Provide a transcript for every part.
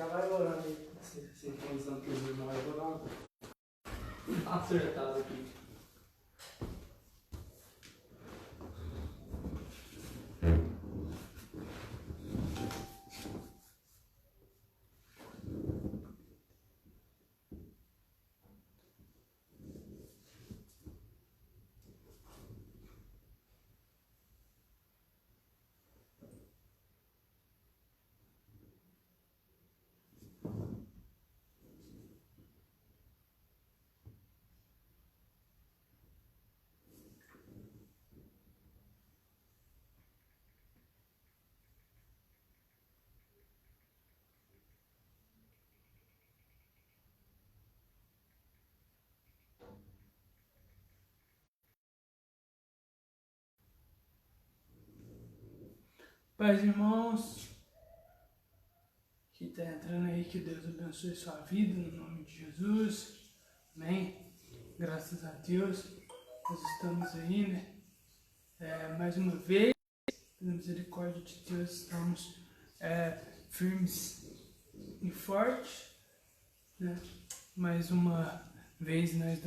Já vai orando aí. Você tem usando que os irmãos vai orando. Acertado aqui. Paz, irmãos, que está entrando aí, que Deus abençoe sua vida, no nome de Jesus, amém? Graças a Deus, nós estamos aí, né? Mais uma vez, pela misericórdia de Deus, estamos firmes e fortes, né? Mais uma vez nós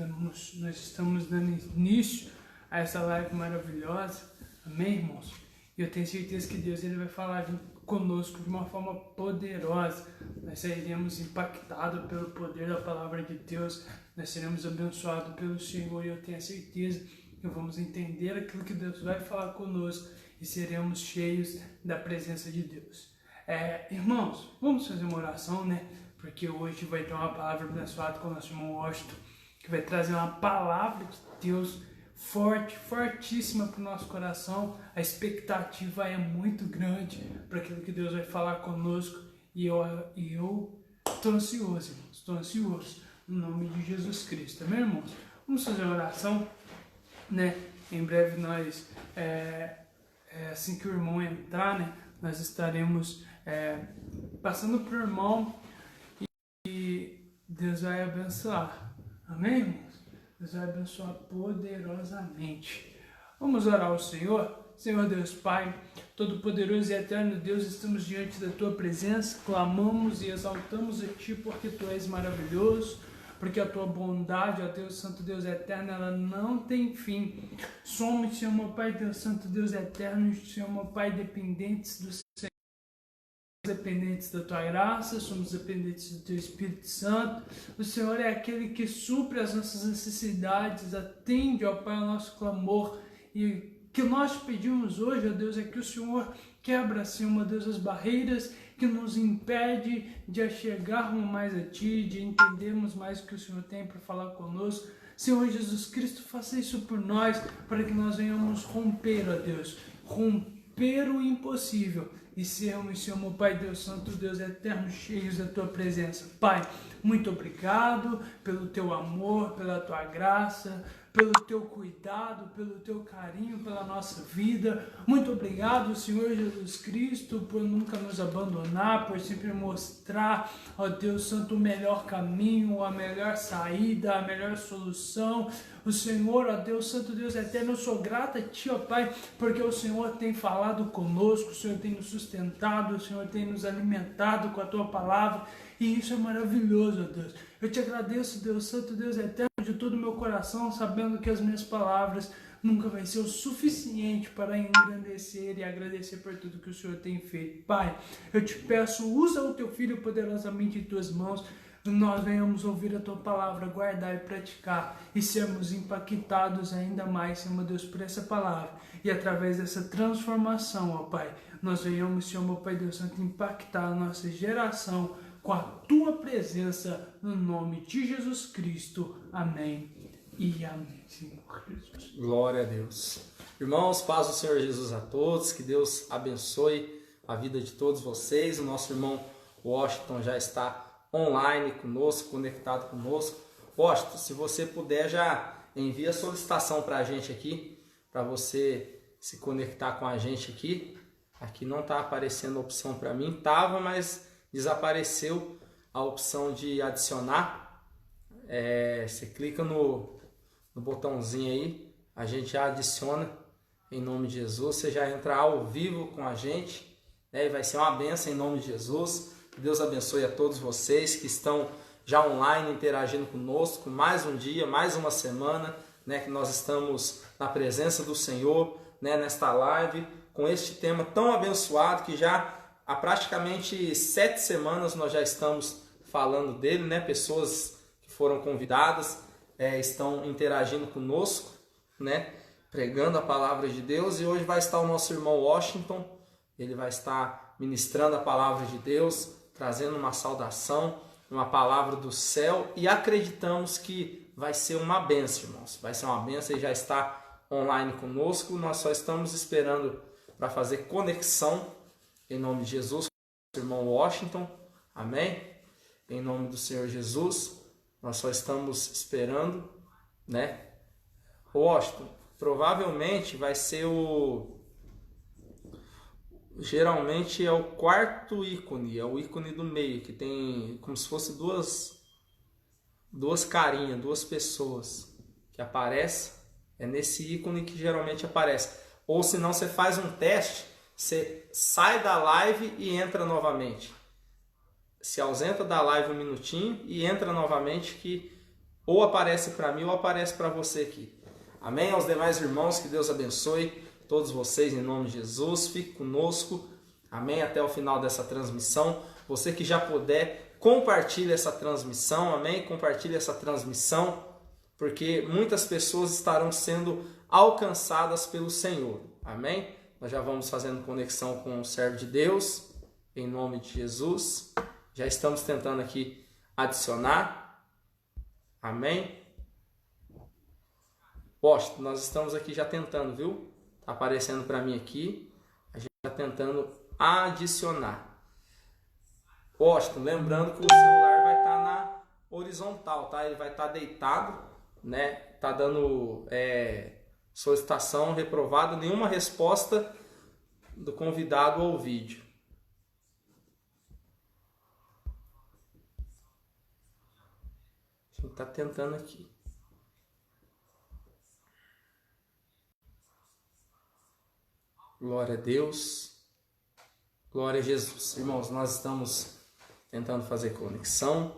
estamos dando início a essa live maravilhosa, amém, irmãos? E eu tenho certeza que Deus ele vai falar conosco de uma forma poderosa. Nós seremos impactados pelo poder da palavra de Deus, nós seremos abençoados pelo Senhor, e eu tenho a certeza que vamos entender aquilo que Deus vai falar conosco e seremos cheios da presença de Deus. Irmãos, vamos fazer uma oração, né? Porque hoje vai ter uma palavra abençoada com o nosso irmão Washington, que vai trazer uma palavra de Deus fortíssima para o nosso coração. A expectativa é muito grande para aquilo que Deus vai falar conosco, e eu estou ansioso, irmãos, estou ansioso, no nome de Jesus Cristo, amém, irmãos? Vamos fazer uma oração, né? Em breve nós, assim que o irmão entrar, né, nós estaremos passando para o irmão e Deus vai abençoar, amém, irmãos? Deus vai abençoar poderosamente. Vamos orar ao Senhor. Senhor Deus Pai, Todo-Poderoso e Eterno Deus, estamos diante da Tua presença, clamamos e exaltamos a Ti, porque Tu és maravilhoso, porque a Tua bondade, ó Deus Santo, Deus Eterno, ela não tem fim. Somos, Senhor meu Pai, Deus Santo, Deus Eterno, Senhor meu Pai, dependentes do Senhor, dependentes da Tua graça, somos dependentes do Teu Espírito Santo. O Senhor é aquele que supre as nossas necessidades, atende, ó Pai, ao nosso clamor. E o que nós pedimos hoje, ó Deus, é que o Senhor quebra, Senhor, meu Deus, as barreiras que nos impede de chegarmos mais a Ti, de entendermos mais o que o Senhor tem para falar conosco. Senhor Jesus Cristo, faça isso por nós, para que nós venhamos romper, ó Deus, romper o impossível e sermos, Senhor, meu Pai, Deus Santo, Deus Eterno, cheios da Tua presença. Pai, muito obrigado pelo Teu amor, pela Tua graça, pelo Teu cuidado, pelo Teu carinho pela nossa vida. Muito obrigado, Senhor Jesus Cristo, por nunca nos abandonar, por sempre mostrar, ó Deus Santo, o melhor caminho, a melhor saída, a melhor solução. O Senhor, ó Deus Santo, Deus Eterno, eu sou grato a Ti, ó Pai, porque o Senhor tem falado conosco, o Senhor tem nos sustentado, o Senhor tem nos alimentado com a Tua palavra, e isso é maravilhoso, ó Deus. Eu Te agradeço, Deus Santo, Deus Eterno, de todo o meu coração, sabendo que as minhas palavras nunca vai ser o suficiente para engrandecer e agradecer por tudo que o Senhor tem feito. Pai, eu Te peço, usa o Teu Filho poderosamente em Tuas mãos, nós venhamos ouvir a Tua palavra, guardar e praticar, e sermos impactados ainda mais, Senhor meu Deus, por essa palavra, e através dessa transformação, ó Pai, nós venhamos, Senhor meu Pai Deus Santo, impactar a nossa geração com a Tua presença, no nome de Jesus Cristo, amém e amém, Senhor Jesus. Glória a Deus. Irmãos, paz do Senhor Jesus a todos, que Deus abençoe a vida de todos vocês. O nosso irmão Washington já está online conosco, conectado conosco. Washington, se você puder, já envia a solicitação para a gente aqui, para você se conectar com a gente aqui. Aqui não está aparecendo a opção para mim, estava, mas desapareceu a opção de adicionar. Você clica no botãozinho aí, a gente já adiciona em nome de Jesus. Você já entra ao vivo com a gente, né? E vai ser uma bênção em nome de Jesus. Que Deus abençoe a todos vocês que estão já online interagindo conosco. Mais um dia, mais uma semana, né, que nós estamos na presença do Senhor, né, nesta live, com este tema tão abençoado que já há praticamente 7 semanas nós já estamos falando dele, né? Pessoas que foram convidadas estão interagindo conosco, né? Pregando a palavra de Deus, e hoje vai estar o nosso irmão Washington. Ele vai estar ministrando a palavra de Deus, trazendo uma saudação, uma palavra do céu, e acreditamos que vai ser uma bênção, irmãos. Vai ser uma bênção. Ele já está online conosco, nós só estamos esperando para fazer conexão, em nome de Jesus, irmão Washington, amém? Em nome do Senhor Jesus, nós só estamos esperando, né? Washington, provavelmente vai ser geralmente é o quarto ícone, é o ícone do meio, que tem como se fosse duas carinhas, duas pessoas que aparecem. É nesse ícone que geralmente aparece. Ou se não, você faz um teste, você sai da live e entra novamente. Se ausenta da live um minutinho e entra novamente, que ou aparece para mim ou aparece para você aqui. Amém? Aos demais irmãos, que Deus abençoe todos vocês em nome de Jesus. Fique conosco. Amém? Até o final dessa transmissão. Você que já puder, compartilhe essa transmissão. Amém? Compartilhe essa transmissão, porque muitas pessoas estarão sendo alcançadas pelo Senhor. Amém? Nós já vamos fazendo conexão com o servo de Deus, em nome de Jesus. Já estamos tentando aqui adicionar. Amém? Posto, nós estamos aqui já tentando, viu? Está aparecendo para mim aqui. A gente está tentando adicionar. Posto, lembrando que o celular vai estar na horizontal, tá? Ele vai estar deitado, né? Tá dando solicitação reprovada, nenhuma resposta do convidado ao vídeo. A gente está tentando aqui. Glória a Deus. Glória a Jesus. Irmãos, nós estamos tentando fazer conexão.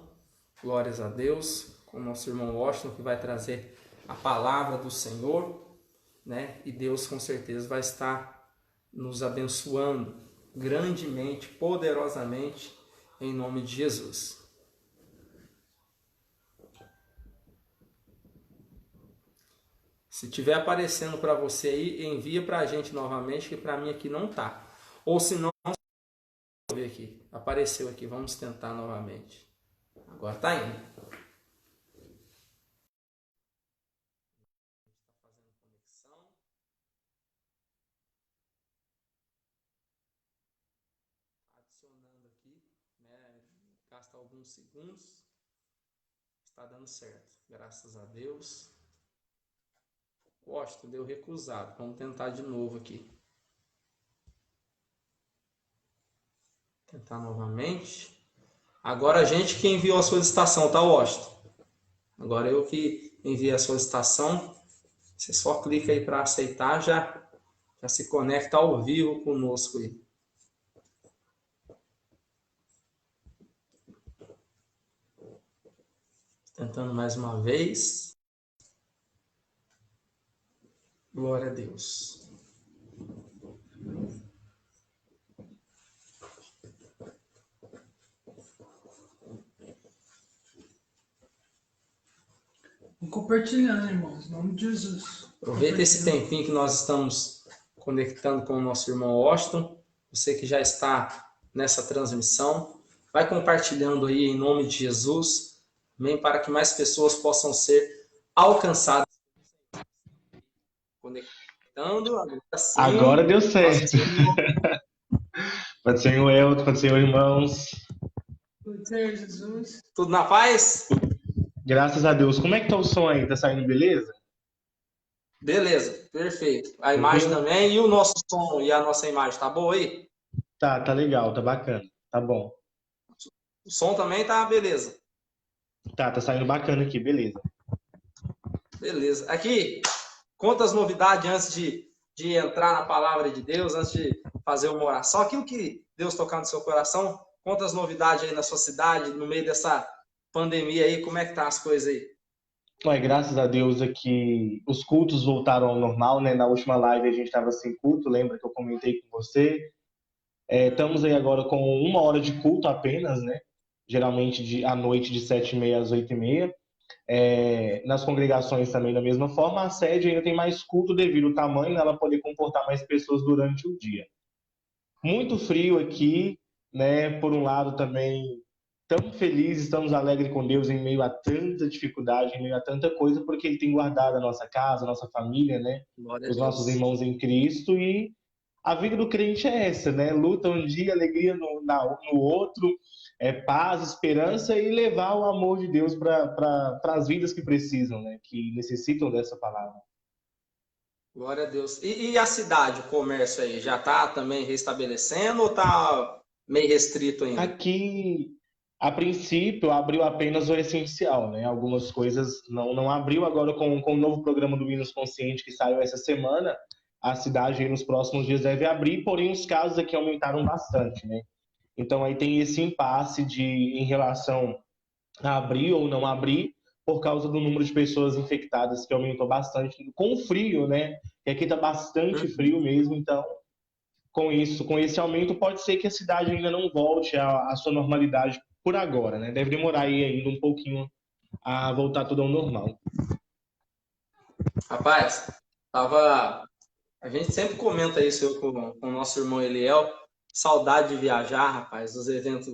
Glórias a Deus. Com o nosso irmão Washington, que vai trazer a palavra do Senhor, né? E Deus com certeza vai estar nos abençoando grandemente, poderosamente, em nome de Jesus. Se estiver aparecendo para você aí, envia para a gente novamente, que para mim aqui não tá. Ou se não, vou ver aqui. Apareceu aqui, vamos tentar novamente. Agora tá indo. Fazendo conexão. Adicionando aqui, né? Gasta alguns segundos. Está dando certo. Graças a Deus. Washington deu recusado. Vamos tentar de novo aqui. Tentar novamente. Agora a gente que enviou a solicitação, tá, Washington? Agora eu que enviei a solicitação. Você só clica aí para aceitar, já se conecta ao vivo conosco aí. Tentando mais uma vez. Glória a Deus. Vamos compartilhando, irmãos, em nome de Jesus. Aproveita esse tempinho que nós estamos conectando com o nosso irmão Washington. Você que já está nessa transmissão, vai compartilhando aí em nome de Jesus. Amém? Para que mais pessoas possam ser alcançadas. Conectando. Agora deu certo. Pode ser o Elton, pode ser o irmãos. Pode ser, Jesus. Tudo na paz? Graças a Deus. Como é que tá o som aí? Tá saindo beleza? Beleza, perfeito. A imagem também e o nosso som e a nossa imagem, tá boa aí? Tá legal, tá bacana. Tá bom. O som também tá beleza. Tá saindo bacana aqui, beleza. Beleza. Aqui, conta as novidades antes de entrar na palavra de Deus, antes de fazer uma oração. Aquilo que Deus tocar no seu coração, Conta as novidades aí na sua cidade, no meio dessa pandemia aí, como é que tá as coisas aí? Ué, graças a Deus aqui os cultos voltaram ao normal, né? Na última live a gente estava sem culto, lembra que eu comentei com você? Estamos aí agora com 1 hora de culto apenas, né? Geralmente à noite de 7h30 às 8h30. Nas congregações também da mesma forma, a sede ainda tem mais culto devido ao tamanho dela poder comportar mais pessoas durante o dia. Muito frio aqui, né? Por um lado também estamos felizes, estamos alegres com Deus em meio a tanta dificuldade, em meio a tanta coisa, porque Ele tem guardado a nossa casa, a nossa família, né? Glória a Os nossos Deus. irmãos em Cristo e a vida do crente é essa, né? Luta um dia, alegria no outro, paz, esperança e levar o amor de Deus para as vidas que precisam, né? Que necessitam dessa palavra. Glória a Deus. E a cidade, o comércio aí, já está também restabelecendo ou está meio restrito ainda? Aqui, a princípio, abriu apenas o essencial, né? Algumas coisas não abriu. Agora, com o novo programa do Minas Consciente que saiu essa semana, a cidade aí nos próximos dias deve abrir, porém os casos aqui aumentaram bastante, né? Então aí tem esse impasse em relação a abrir ou não abrir, por causa do número de pessoas infectadas que aumentou bastante, com o frio, né? E aqui está bastante frio mesmo, então com isso, com esse aumento, pode ser que a cidade ainda não volte à sua normalidade por agora, né? Deve demorar aí ainda um pouquinho a voltar tudo ao normal. Rapaz, a gente sempre comenta isso com o nosso irmão Eliel, saudade de viajar, rapaz, os eventos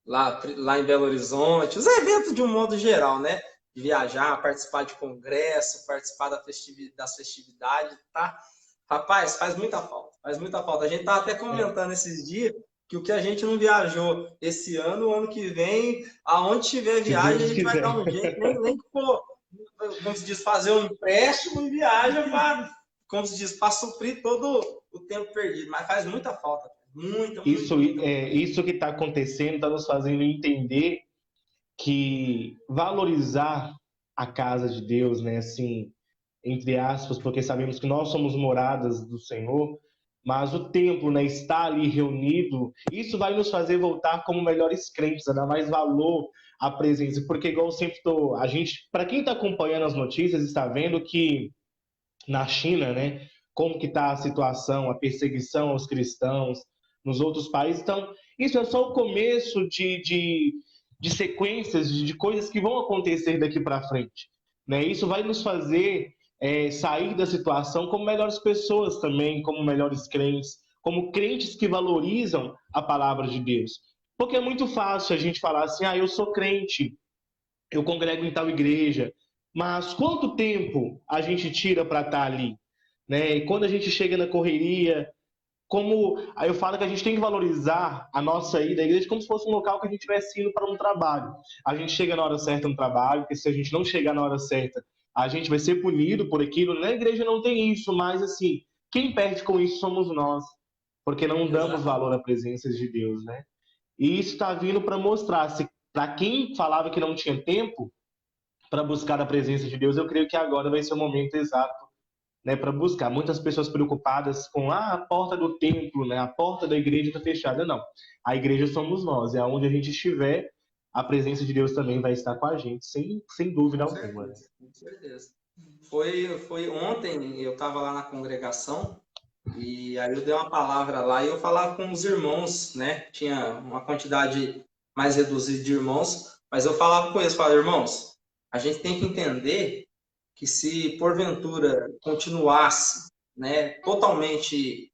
lá em Belo Horizonte, os eventos de um modo geral, né? De viajar, participar de congresso, participar das festividades, tá? Rapaz, faz muita falta, faz muita falta. A gente tá até comentando esses dias que o que a gente não viajou esse ano, o ano que vem, aonde tiver viagem, a gente vai dar um jeito, nem que for, como se diz, fazer um empréstimo e viaja para, como se diz, para suprir todo o tempo perdido. Mas faz muita falta, muita. Isso que está acontecendo está nos fazendo entender que valorizar a casa de Deus, né? Assim, entre aspas, porque sabemos que nós somos moradas do Senhor, mas o templo, né, está ali reunido, isso vai nos fazer voltar como melhores crentes, a dar mais valor à presença, porque igual eu sempre a gente, para quem está acompanhando as notícias, está vendo que na China, né, como que está a situação, a perseguição aos cristãos nos outros países, então isso é só o começo de sequências, de coisas que vão acontecer daqui para frente, né? Isso vai nos fazer sair da situação como melhores pessoas também, como melhores crentes, como crentes que valorizam a palavra de Deus. Porque é muito fácil a gente falar assim, eu sou crente, eu congrego em tal igreja, mas quanto tempo a gente tira para estar ali? Né? E quando a gente chega na correria, aí eu falo que a gente tem que valorizar a nossa ida à igreja como se fosse um local que a gente estivesse indo para um trabalho. A gente chega na hora certa no trabalho, porque se a gente não chegar na hora certa, a gente vai ser punido por aquilo. Na igreja não tem isso, mas assim, quem perde com isso somos nós, porque não damos valor à presença de Deus, né? E isso está vindo para mostrar, para quem falava que não tinha tempo para buscar a presença de Deus, eu creio que agora vai ser o momento exato, né, para buscar. Muitas pessoas preocupadas com a porta do templo, né, a porta da igreja está fechada. Não, a igreja somos nós, é onde a gente estiver, a presença de Deus também vai estar com a gente, sem dúvida alguma. Né? Com certeza. Foi ontem, eu estava lá na congregação, e aí eu dei uma palavra lá e eu falava com os irmãos, né? Tinha uma quantidade mais reduzida de irmãos, mas eu falava com eles, falava, irmãos, a gente tem que entender que se porventura continuasse, né, totalmente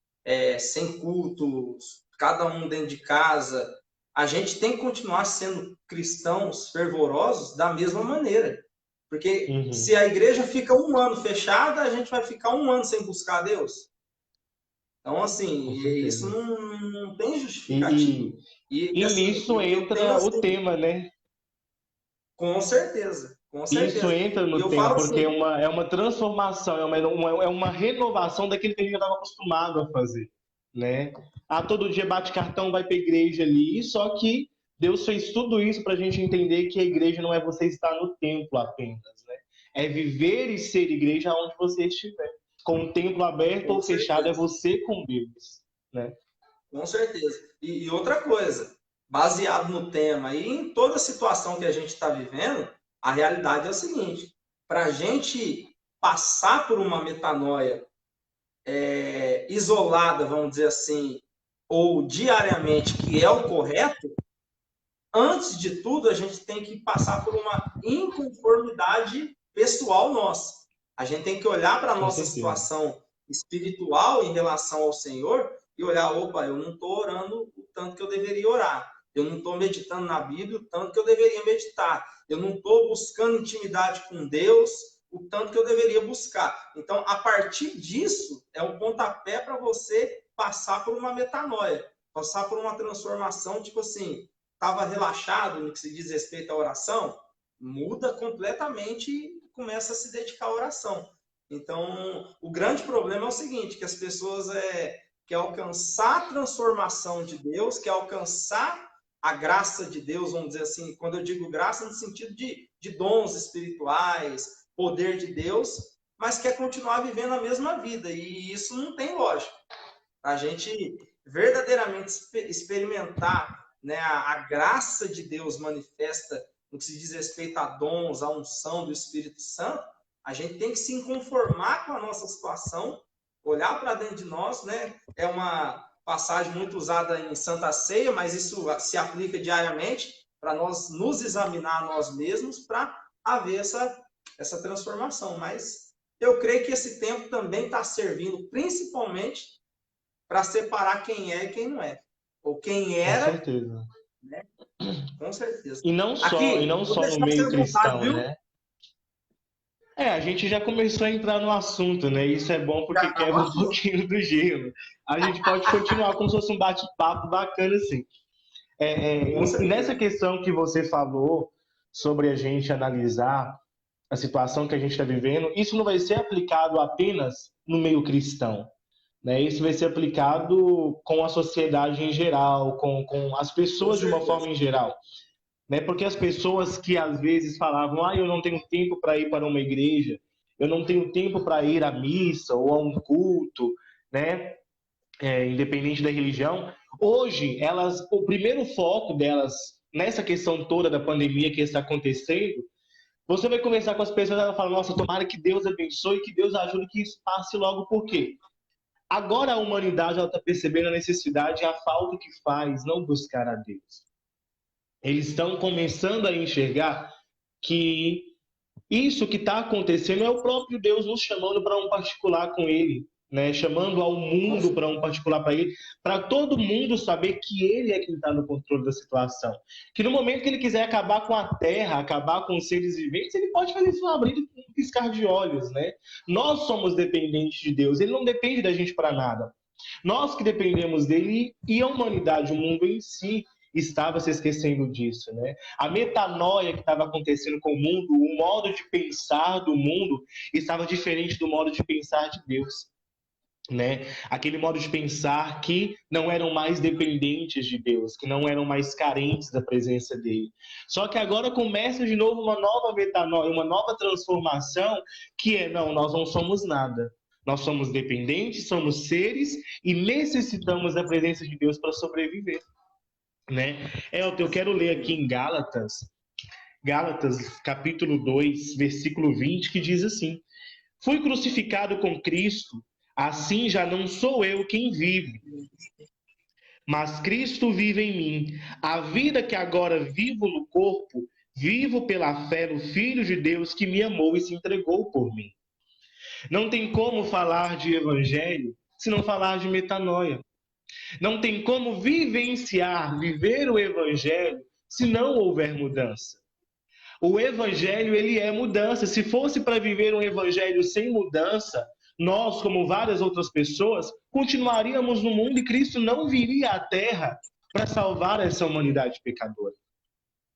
sem cultos, cada um dentro de casa, a gente tem que continuar sendo cristãos fervorosos da mesma maneira. Porque se a igreja fica 1 ano fechada, a gente vai ficar 1 ano sem buscar a Deus. Então, assim, isso não tem justificativa. E assim, nisso entra o tema, né? Com certeza. Isso entra no tema, porque assim, é uma transformação, é uma renovação daquilo que a gente estava acostumado a fazer. Né? Todo dia bate cartão, vai para a igreja ali, só que Deus fez tudo isso para a gente entender que a igreja não é você estar no templo apenas. Né? É viver e ser igreja onde você estiver. Com o templo aberto ou fechado, é você com Deus. Né? Com certeza. E outra coisa, baseado no tema e em toda a situação que a gente está vivendo, a realidade é o seguinte: para a gente passar por uma metanoia isolada, vamos dizer assim, ou diariamente, que é o correto, antes de tudo, a gente tem que passar por uma inconformidade pessoal nossa. A gente tem que olhar para a nossa situação espiritual em relação ao Senhor e olhar, opa, eu não estou orando o tanto que eu deveria orar. Eu não estou meditando na Bíblia o tanto que eu deveria meditar. Eu não estou buscando intimidade com Deus o tanto que eu deveria buscar. Então, a partir disso, é um pontapé para você passar por uma metanoia, passar por uma transformação, tipo assim, estava relaxado no que se diz respeito à oração, muda completamente e começa a se dedicar à oração. Então, o grande problema é o seguinte, que as pessoas querem alcançar a transformação de Deus, querem alcançar a graça de Deus, vamos dizer assim, quando eu digo graça no sentido de dons espirituais, poder de Deus, mas quer continuar vivendo a mesma vida, e isso não tem lógica. A gente verdadeiramente experimentar, né, a graça de Deus manifesta no que se diz respeito a dons, a unção do Espírito Santo, a gente tem que se conformar com a nossa situação, olhar para dentro de nós, né? É uma passagem muito usada em Santa Ceia, mas isso se aplica diariamente para nós nos examinar a nós mesmos para haver essa transformação. Mas eu creio que esse tempo também está servindo principalmente para separar quem é e quem não é. Ou quem era... Com certeza. Né? Com certeza. E não só no meio cristão, né? A gente já começou a entrar no assunto, né? Isso é bom porque quebra um pouquinho do gelo. A gente pode continuar como se fosse um bate-papo bacana, assim. E nessa questão que você falou sobre a gente analisar a situação que a gente está vivendo, isso não vai ser aplicado apenas no meio cristão, né? Isso vai ser aplicado com a sociedade em geral, com as pessoas de uma forma em geral. Né? Porque as pessoas que às vezes falavam, eu não tenho tempo para ir para uma igreja, eu não tenho tempo para ir à missa ou a um culto, né? Independente da religião, hoje o primeiro foco delas nessa questão toda da pandemia que está acontecendo, você vai conversar com as pessoas e ela fala, nossa, tomara que Deus abençoe, que Deus ajude que isso passe logo, por quê? Agora a humanidade está percebendo a necessidade e a falta que faz não buscar a Deus. Eles estão começando a enxergar que isso que está acontecendo é o próprio Deus nos chamando para um particular com Ele, né? Chamando ao mundo para um particular para Ele, para todo mundo saber que Ele é quem está no controle da situação. Que no momento que Ele quiser acabar com a terra, acabar com os seres viventes, Ele pode fazer isso abrindo um piscar de olhos, né? Nós somos dependentes de Deus, Ele não depende da gente para nada. Nós que dependemos dele e a humanidade, o mundo em si, estava se esquecendo disso, né? A metanoia que estava acontecendo com o mundo, o modo de pensar do mundo estava diferente do modo de pensar de Deus, né? Aquele modo de pensar que não eram mais dependentes de Deus, que não eram mais carentes da presença dele. Só que agora começa de novo uma nova metanoia, uma nova transformação, que nós não somos nada. Nós somos dependentes, somos seres e necessitamos da presença de Deus para sobreviver. Né? Eu quero ler aqui em Gálatas capítulo 2, versículo 20, que diz assim: fui crucificado com Cristo, assim já não sou eu quem vive, mas Cristo vive em mim. A vida que agora vivo no corpo, vivo pela fé no Filho de Deus que me amou e se entregou por mim. Não tem como falar de evangelho se não falar de metanoia. Não tem como viver o evangelho se não houver mudança. O evangelho, ele é mudança. Se fosse para viver um evangelho sem mudança, nós, como várias outras pessoas, continuaríamos no mundo e Cristo não viria à terra para salvar essa humanidade pecadora.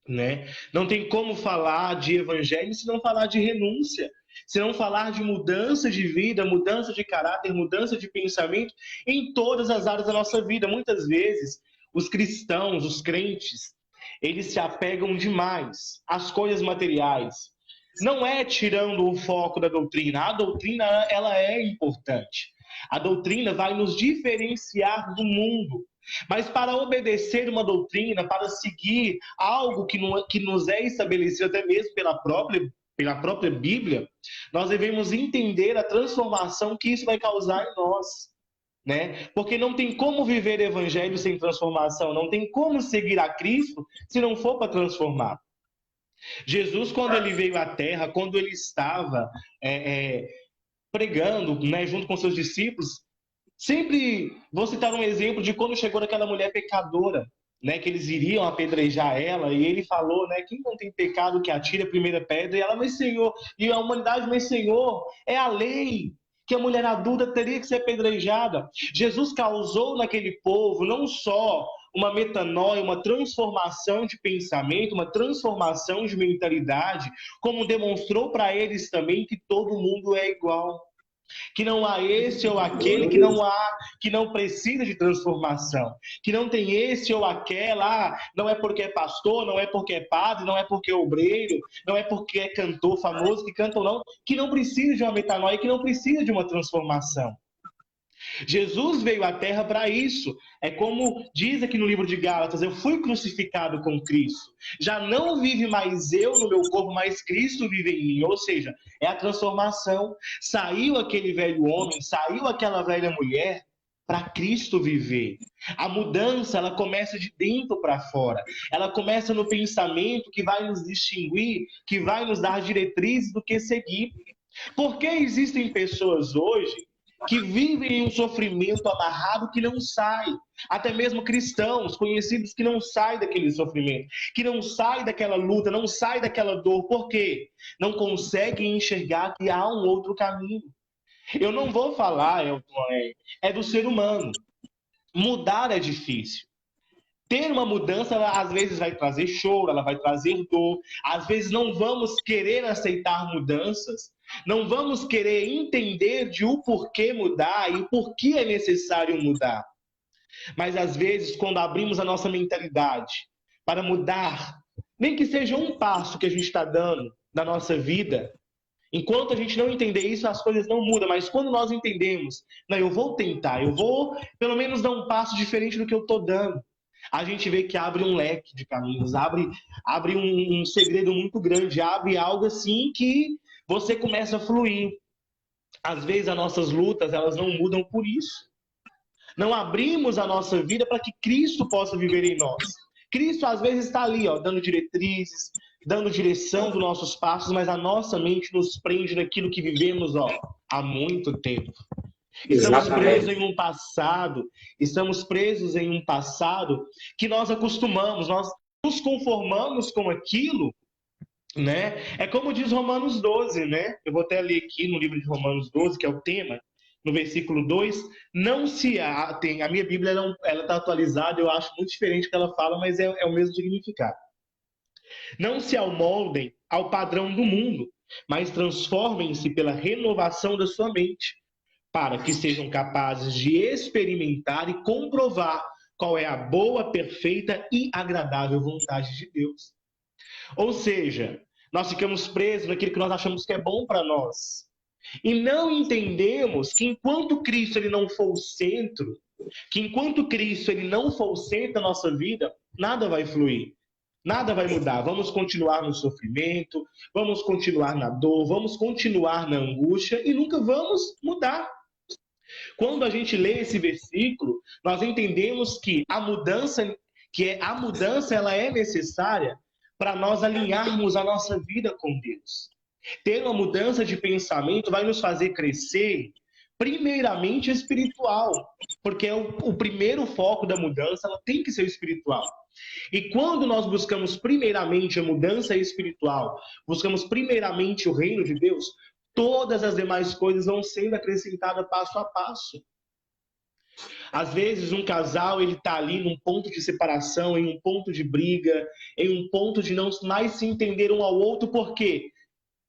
Né? Não tem como falar de evangelho se não falar de renúncia, se não falar de mudança de vida, mudança de caráter, mudança de pensamento em todas as áreas da nossa vida. Muitas vezes, os cristãos, os crentes, eles se apegam demais às coisas materiais. Não é tirando o foco da doutrina. A doutrina, ela é importante. A doutrina vai nos diferenciar do mundo. Mas para obedecer uma doutrina, para seguir algo que nos é estabelecido até mesmo pela própria Bíblia, nós devemos entender a transformação que isso vai causar em nós, né? Porque não tem como viver evangelho sem transformação, não tem como seguir a Cristo se não for para transformar. Jesus, quando ele veio à Terra, quando ele estava pregando, né, junto com seus discípulos, sempre vou citar um exemplo de quando chegou naquela mulher pecadora, né, que eles iriam apedrejar ela, e ele falou, né, quem não tem pecado que atire a primeira pedra, e ela, mas Senhor, e a humanidade, mas Senhor, é a lei, que a mulher adulta teria que ser apedrejada. Jesus causou naquele povo não só uma metanoia, uma transformação de pensamento, uma transformação de mentalidade, como demonstrou para eles também que todo mundo é igual. Que não há esse ou aquele, que não precisa de transformação, que não tem esse ou aquela, não é porque é pastor, não é porque é padre, não é porque é obreiro, não é porque é cantor famoso que canta ou não, que não precisa de uma metanoia, que não precisa de uma transformação. Jesus veio à Terra para isso. É como diz aqui no livro de Gálatas, eu fui crucificado com Cristo. Já não vive mais eu no meu corpo, mas Cristo vive em mim. Ou seja, é a transformação. Saiu aquele velho homem, saiu aquela velha mulher para Cristo viver. A mudança, ela começa de dentro para fora. Ela começa no pensamento que vai nos distinguir, que vai nos dar diretrizes do que seguir. Por que existem pessoas hoje que vivem em um sofrimento amarrado que não sai? Até mesmo cristãos, conhecidos, que não saem daquele sofrimento, que não saem daquela luta, não saem daquela dor. Por quê? Não conseguem enxergar que há um outro caminho. Eu não vou falar, é do ser humano. Mudar é difícil. Ter uma mudança, ela, às vezes vai trazer choro, ela vai trazer dor. Às vezes não vamos querer aceitar mudanças, não vamos querer entender de o porquê mudar e o porquê é necessário mudar. Mas às vezes, quando abrimos a nossa mentalidade para mudar, nem que seja um passo que a gente está dando na nossa vida, enquanto a gente não entender isso, as coisas não mudam. Mas quando nós entendemos, não, eu vou tentar, eu vou pelo menos dar um passo diferente do que eu estou dando, a gente vê que abre um leque de caminhos, abre um segredo muito grande, abre algo assim que você começa a fluir. Às vezes as nossas lutas, elas não mudam por isso. Não abrimos a nossa vida para que Cristo possa viver em nós. Cristo às vezes está ali, dando diretrizes, dando direção dos nossos passos, mas a nossa mente nos prende naquilo que vivemos há muito tempo. Estamos presos em um passado que nós acostumamos, nós nos conformamos com aquilo, né? É como diz Romanos 12, né? Eu vou até ler aqui no livro de Romanos 12, que é o tema, no versículo 2, não se tem, a minha Bíblia ela está atualizada, eu acho muito diferente do que ela fala, mas é o mesmo significado. Não se amoldem ao padrão do mundo, mas transformem-se pela renovação da sua mente, para que sejam capazes de experimentar e comprovar qual é a boa, perfeita e agradável vontade de Deus. Ou seja, nós ficamos presos naquilo que nós achamos que é bom para nós. E não entendemos que enquanto Cristo ele não for o centro, que enquanto Cristo ele não for o centro da nossa vida, nada vai fluir. Nada vai mudar. Vamos continuar no sofrimento, vamos continuar na dor, vamos continuar na angústia e nunca vamos mudar. Quando a gente lê esse versículo, nós entendemos que a mudança ela é necessária para nós alinharmos a nossa vida com Deus. Ter uma mudança de pensamento vai nos fazer crescer, primeiramente espiritual, porque o primeiro foco da mudança ela tem que ser espiritual. E quando nós buscamos primeiramente a mudança espiritual, buscamos primeiramente o reino de Deus, todas as demais coisas vão sendo acrescentadas passo a passo. Às vezes um casal ele está ali num ponto de separação, em um ponto de briga, em um ponto de não mais se entender um ao outro, porque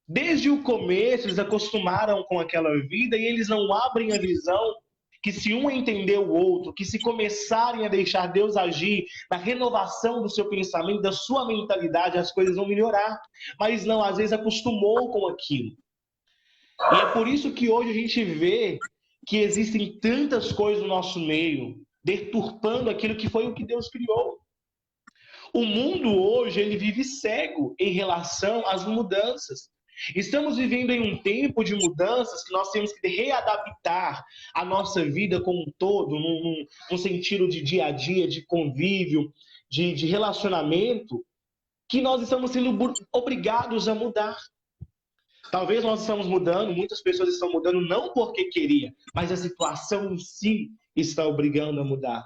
desde o começo eles acostumaram com aquela vida e eles não abrem a visão que se um entender o outro, que se começarem a deixar Deus agir na renovação do seu pensamento, da sua mentalidade, as coisas vão melhorar. Mas não, às vezes acostumou com aquilo. E é por isso que hoje a gente vê que existem tantas coisas no nosso meio, deturpando aquilo que foi o que Deus criou. O mundo hoje, ele vive cego em relação às mudanças. Estamos vivendo em um tempo de mudanças que nós temos que readaptar a nossa vida como um todo, num sentido de dia a dia, de convívio, de relacionamento, que nós estamos sendo obrigados a mudar. Talvez nós estamos mudando, muitas pessoas estão mudando não porque queria, mas a situação em si está obrigando a mudar.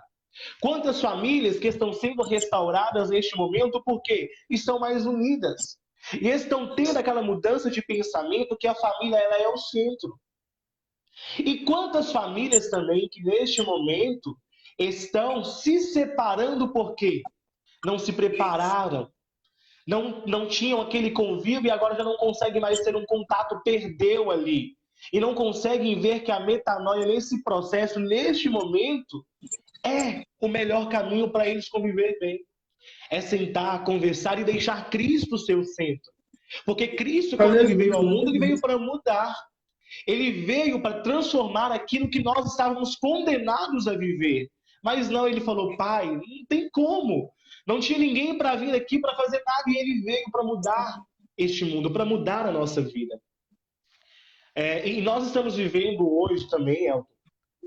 Quantas famílias que estão sendo restauradas neste momento porque estão mais unidas e estão tendo aquela mudança de pensamento que a família ela é o centro. E quantas famílias também que neste momento estão se separando porque não se prepararam, não tinham aquele convívio e agora já não conseguem mais ter um contato, perdeu ali. E não conseguem ver que a metanoia nesse processo, neste momento, é o melhor caminho para eles conviverem bem. É sentar, conversar e deixar Cristo ser o centro. Porque Cristo, quando ele veio ao mundo, ele veio para mudar. Ele veio para transformar aquilo que nós estávamos condenados a viver. Mas não, ele falou, Pai, não tem como. Não tinha ninguém para vir aqui para fazer nada e ele veio para mudar este mundo, para mudar a nossa vida. E nós estamos vivendo hoje também, Elton,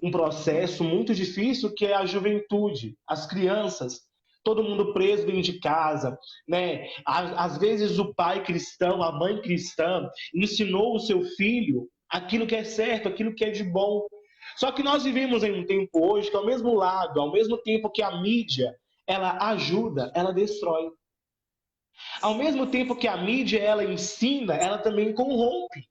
um processo muito difícil que é a juventude, as crianças, todo mundo preso dentro de casa, né? Às vezes o pai cristão, a mãe cristã ensinou o seu filho aquilo que é certo, aquilo que é de bom. Só que nós vivemos em um tempo hoje que ao mesmo lado, ao mesmo tempo que a mídia, ela ajuda, ela destrói. Ao mesmo tempo que a mídia, ela ensina, ela também corrompe.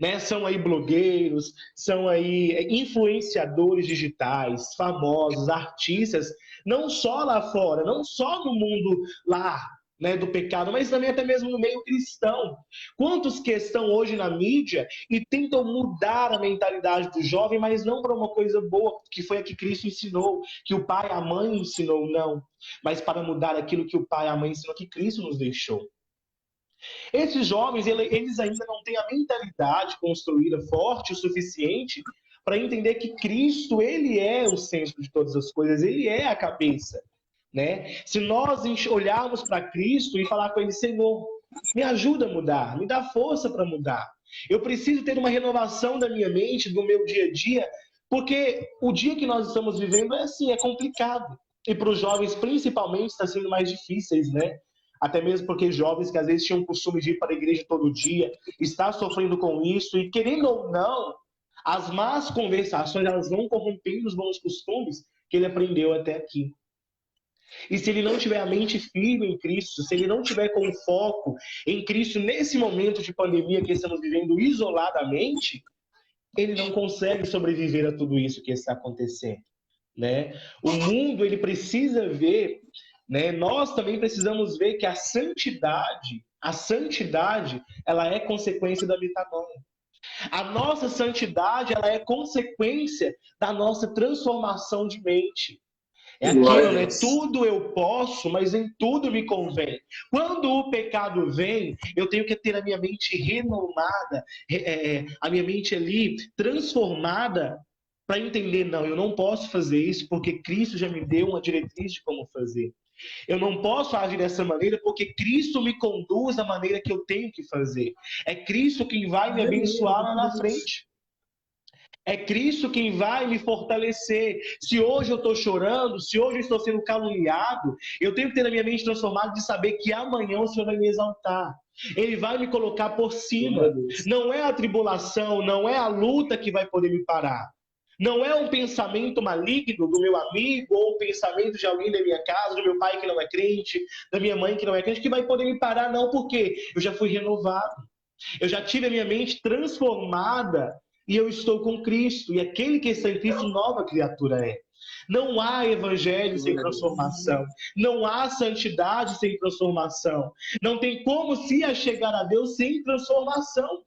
Né? São aí blogueiros, são aí influenciadores digitais, famosos, artistas, não só lá fora, não só no mundo lá, né, do pecado, mas também até mesmo no meio cristão. Quantos que estão hoje na mídia e tentam mudar a mentalidade do jovem, mas não para uma coisa boa, que foi a que Cristo ensinou, que o pai e a mãe ensinou, não. Mas para mudar aquilo que o pai e a mãe ensinou, que Cristo nos deixou. Esses jovens, eles ainda não têm a mentalidade construída forte o suficiente para entender que Cristo, ele é o centro de todas as coisas, ele é a cabeça, né? Se nós olharmos para Cristo e falar com ele, Senhor, me ajuda a mudar, me dá força para mudar. Eu preciso ter uma renovação da minha mente, do meu dia a dia, porque o dia que nós estamos vivendo é assim, é complicado. E para os jovens, principalmente, está sendo mais difíceis, né? Até mesmo porque jovens que às vezes tinham o costume de ir para a igreja todo dia, está sofrendo com isso, e querendo ou não, as más conversações, elas vão corrompendo os bons costumes que ele aprendeu até aqui. E se ele não tiver a mente firme em Cristo, se ele não tiver com foco em Cristo nesse momento de pandemia que estamos vivendo isoladamente, ele não consegue sobreviver a tudo isso que está acontecendo, né? O mundo, ele precisa ver, né? Nós também precisamos ver que a santidade, ela é consequência da metanoia. A nossa santidade, ela é consequência da nossa transformação de mente. É aquilo, né? Tudo eu posso, mas em tudo me convém. Quando o pecado vem, eu tenho que ter a minha mente renomada, a minha mente ali transformada, para entender, não, eu não posso fazer isso porque Cristo já me deu uma diretriz de como fazer. Eu não posso agir dessa maneira porque Cristo me conduz da maneira que eu tenho que fazer. É Cristo quem vai me abençoar lá na frente. É Cristo quem vai me fortalecer. Se hoje eu estou chorando, se hoje eu estou sendo caluniado, eu tenho que ter a minha mente transformada de saber que amanhã o Senhor vai me exaltar. Ele vai me colocar por cima. Não é a tribulação, não é a luta que vai poder me parar. Não é um pensamento maligno do meu amigo ou um pensamento de alguém da minha casa, do meu pai que não é crente, da minha mãe que não é crente, que vai poder me parar, não, porque eu já fui renovado. Eu já tive a minha mente transformada e eu estou com Cristo. E aquele que está em Cristo, nova criatura é. Não há evangelho sem transformação. Não há santidade sem transformação. Não tem como se achegar a Deus sem transformação.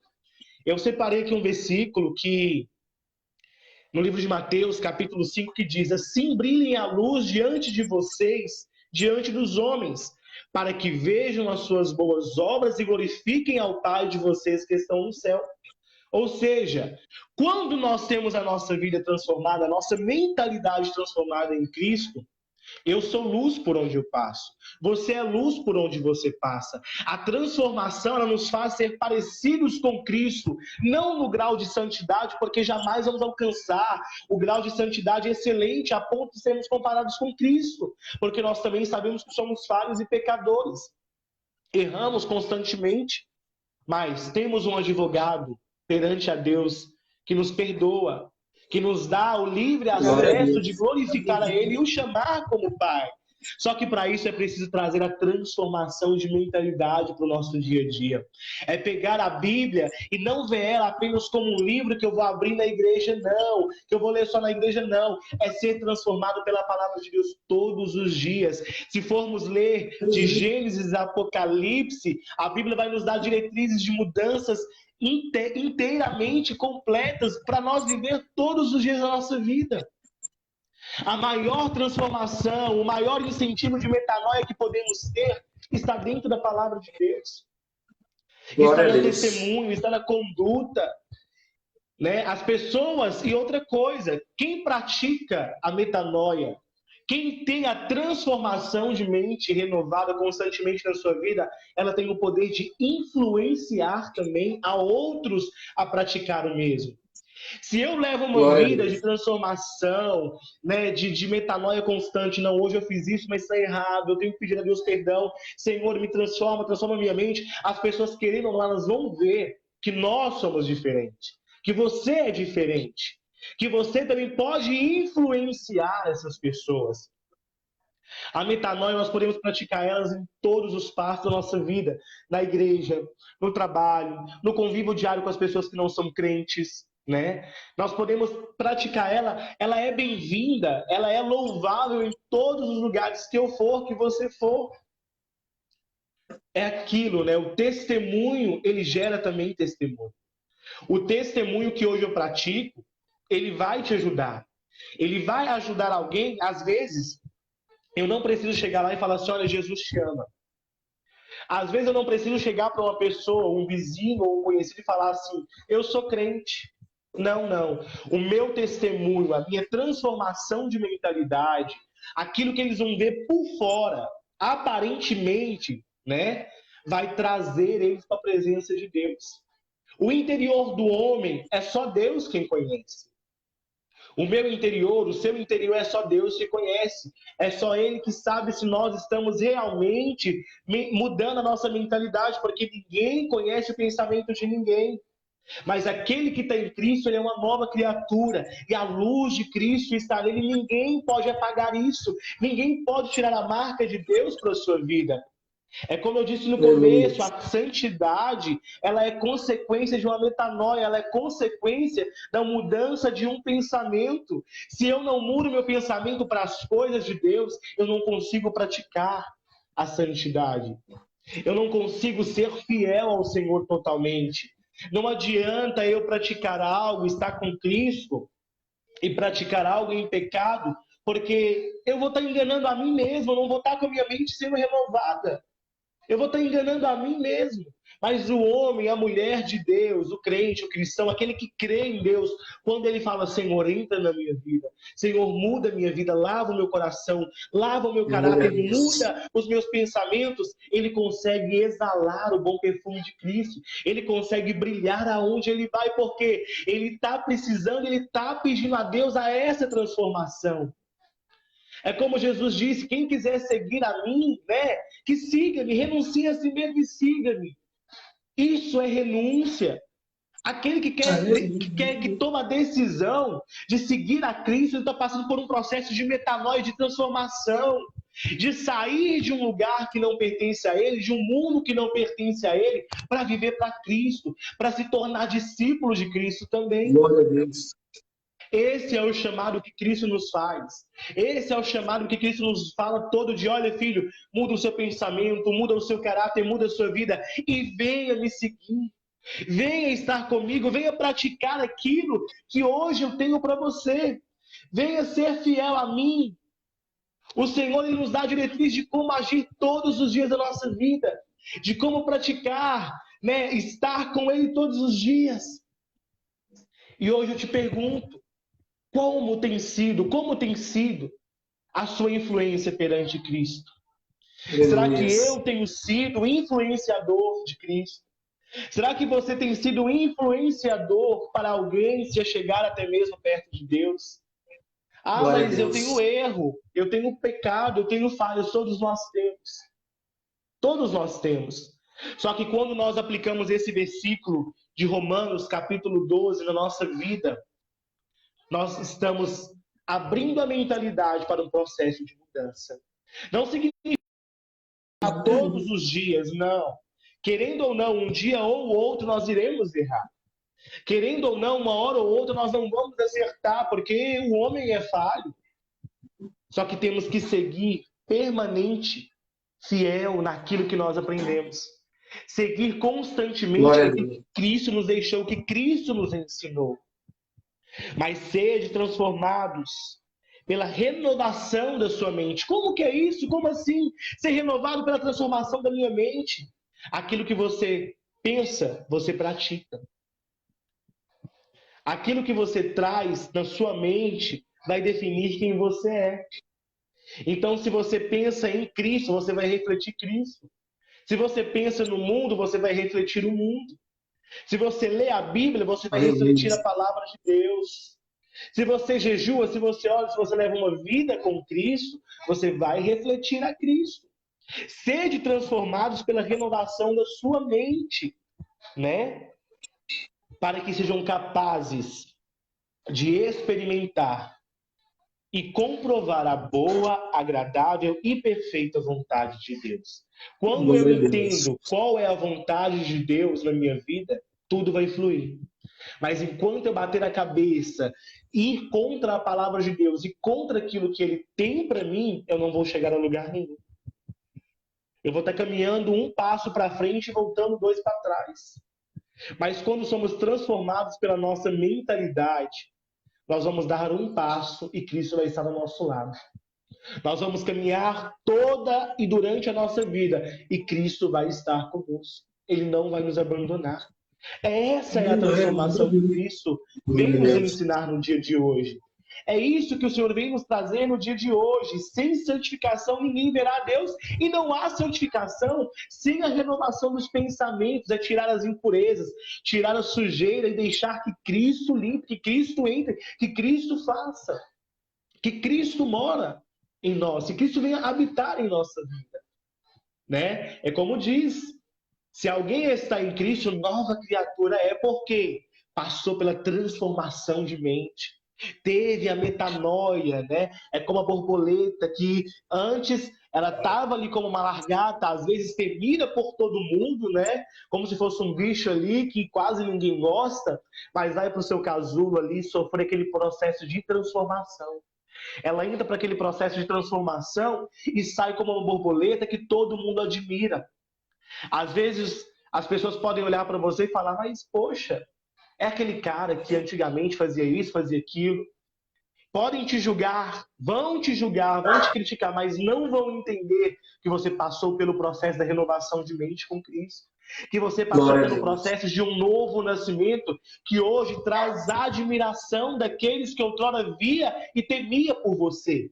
Eu separei aqui um versículo que no livro de Mateus, capítulo 5, que diz: assim brilhem a luz diante de vocês, diante dos homens, para que vejam as suas boas obras e glorifiquem ao Pai de vocês que estão no céu. Ou seja, quando nós temos a nossa vida transformada, a nossa mentalidade transformada em Cristo, eu sou luz por onde eu passo. Você é luz por onde você passa. A transformação, ela nos faz ser parecidos com Cristo, não no grau de santidade, porque jamais vamos alcançar o grau de santidade excelente a ponto de sermos comparados com Cristo, porque nós também sabemos que somos falhos e pecadores. Erramos constantemente, mas temos um advogado perante a Deus que nos perdoa, que nos dá o livre acesso de glorificar a Ele e o chamar como Pai. Só que para isso é preciso trazer a transformação de mentalidade para o nosso dia a dia. É pegar a Bíblia e não ver ela apenas como um livro que eu vou abrir na igreja, não. Que eu vou ler só na igreja, não. É ser transformado pela palavra de Deus todos os dias. Se formos ler de Gênesis a Apocalipse, a Bíblia vai nos dar diretrizes de mudanças inteiramente completas para nós viver todos os dias da nossa vida. A maior transformação, o maior incentivo de metanoia que podemos ter está dentro da palavra de Deus. Está no testemunho, está na conduta, né? As pessoas, e outra coisa, quem pratica a metanoia, quem tem a transformação de mente renovada constantemente na sua vida, ela tem o poder de influenciar também a outros a praticar o mesmo. Se eu levo uma vida de transformação, né, de metanoia constante, não, hoje eu fiz isso, mas está errado, eu tenho que pedir a Deus perdão, Senhor, me transforma a minha mente, as pessoas querendo ou não, elas vão ver que nós somos diferentes, que você é diferente, que você também pode influenciar essas pessoas. A metanoia, nós podemos praticar elas em todos os passos da nossa vida, na igreja, no trabalho, no convívio diário com as pessoas que não são crentes, né? Nós podemos praticar ela é bem-vinda, ela é louvável em todos os lugares que eu for, que você for. É aquilo, né? O testemunho, ele gera também testemunho. O testemunho que hoje eu pratico, ele vai te ajudar. Ele vai ajudar alguém, às vezes, eu não preciso chegar lá e falar assim, olha, Jesus te ama. Às vezes eu não preciso chegar para uma pessoa, um vizinho ou um conhecido e falar assim, eu sou crente. Não, não. O meu testemunho, a minha transformação de mentalidade, aquilo que eles vão ver por fora, aparentemente, né, vai trazer eles para a presença de Deus. O interior do homem é só Deus quem conhece. O meu interior, o seu interior é só Deus que conhece. É só Ele que sabe se nós estamos realmente mudando a nossa mentalidade, porque ninguém conhece o pensamento de ninguém. Mas aquele que está em Cristo, ele é uma nova criatura. E a luz de Cristo está nele. Ninguém pode apagar isso. Ninguém pode tirar a marca de Deus para a sua vida. É como eu disse no começo, a santidade, ela é consequência de uma metanoia, ela é consequência da mudança de um pensamento. Se eu não mudo meu pensamento para as coisas de Deus, eu não consigo praticar a santidade. Eu não consigo ser fiel ao Senhor totalmente. Não adianta eu praticar algo, estar com Cristo e praticar algo em pecado, porque eu vou estar enganando a mim mesmo, eu não vou estar com a minha mente sendo renovada. Eu vou estar enganando a mim mesmo. Mas o homem, a mulher de Deus, o crente, o cristão, aquele que crê em Deus, quando ele fala, Senhor, entra na minha vida, Senhor, muda a minha vida, lava o meu coração, lava o meu caráter, muda os meus pensamentos, ele consegue exalar o bom perfume de Cristo, ele consegue brilhar aonde ele vai, porque ele está precisando, ele está pedindo a Deus a essa transformação. É como Jesus disse, quem quiser seguir a mim, né, que siga-me, renuncie a si mesmo e siga-me. Isso é renúncia. Aquele que toma a decisão de seguir a Cristo, ele está passando por um processo de metanoia, de transformação, de sair de um lugar que não pertence a ele, de um mundo que não pertence a ele, para viver para Cristo, para se tornar discípulo de Cristo também. Glória a Deus. Esse é o chamado que Cristo nos faz. Esse é o chamado que Cristo nos fala todo dia. Olha, filho, muda o seu pensamento, muda o seu caráter, muda a sua vida e venha me seguir. Venha estar comigo, venha praticar aquilo que hoje eu tenho para você. Venha ser fiel a mim. O Senhor, Ele nos dá a diretriz de como agir todos os dias da nossa vida, de como praticar, né, estar com Ele todos os dias. E hoje eu te pergunto, como tem sido a sua influência perante Cristo? Será que eu tenho sido influenciador de Cristo? Será que você tem sido influenciador para alguém se chegar até mesmo perto de Deus? Ah, Glória a mas eu Deus. tenho erro, eu tenho pecado, eu tenho falhas, todos nós temos. Todos nós temos. Só que quando nós aplicamos esse versículo de Romanos, capítulo 12, na nossa vida, nós estamos abrindo a mentalidade para um processo de mudança. Não significa todos os dias, não. Querendo ou não, um dia ou outro nós iremos errar. Querendo ou não, uma hora ou outra nós não vamos acertar, porque o homem é falho. Só que temos que seguir permanente, fiel naquilo que nós aprendemos. Seguir constantemente o que Cristo nos deixou, o que Cristo nos ensinou. Mas sede transformados pela renovação da sua mente. Como que é isso? Como assim? Ser renovado pela transformação da minha mente. Aquilo que você pensa, você pratica. Aquilo que você traz na sua mente vai definir quem você é. Então, se você pensa em Cristo, você vai refletir Cristo. Se você pensa no mundo, você vai refletir o mundo. Se você lê a Bíblia, você vai refletir a palavra de Deus. Se você jejua, se você ora, se você leva uma vida com Cristo, você vai refletir a Cristo. Sede transformados pela renovação da sua mente, né? Para que sejam capazes de experimentar e comprovar a boa, agradável e perfeita vontade de Deus. Quando eu entendo qual é a vontade de Deus na minha vida, tudo vai fluir. Mas enquanto eu bater a cabeça, ir contra a palavra de Deus e contra aquilo que Ele tem para mim, eu não vou chegar a lugar nenhum. Eu vou estar caminhando um passo para frente e voltando 2 para trás. Mas quando somos transformados pela nossa mentalidade, nós vamos dar um passo e Cristo vai estar do nosso lado. Nós vamos caminhar toda e durante a nossa vida e Cristo vai estar conosco. Ele não vai nos abandonar. Essa é a transformação que Cristo vem nos ensinar no dia de hoje. É isso que o Senhor vem nos trazer no dia de hoje. Sem santificação, ninguém verá a Deus. E não há santificação sem a renovação dos pensamentos. É tirar as impurezas, tirar a sujeira e deixar que Cristo limpe, que Cristo entre, que Cristo faça. Que Cristo mora em nós. Que Cristo venha habitar em nossa vida. Né? É como diz, se alguém está em Cristo, nova criatura é, porque passou pela transformação de mente. Teve a metanoia, né? É como a borboleta que antes ela estava ali como uma lagarta, às vezes temida por todo mundo, né? Como se fosse um bicho ali que quase ninguém gosta, mas vai para o seu casulo ali sofrer aquele processo de transformação. Ela entra para aquele processo de transformação e sai como uma borboleta que todo mundo admira. Às vezes as pessoas podem olhar para você e falar, mas poxa, é aquele cara que antigamente fazia isso, fazia aquilo. Podem te julgar, vão te criticar, mas não vão entender que você passou pelo processo da renovação de mente com Cristo. Que você passou pelo processo de um novo nascimento, que hoje traz admiração daqueles que outrora via e temia por você.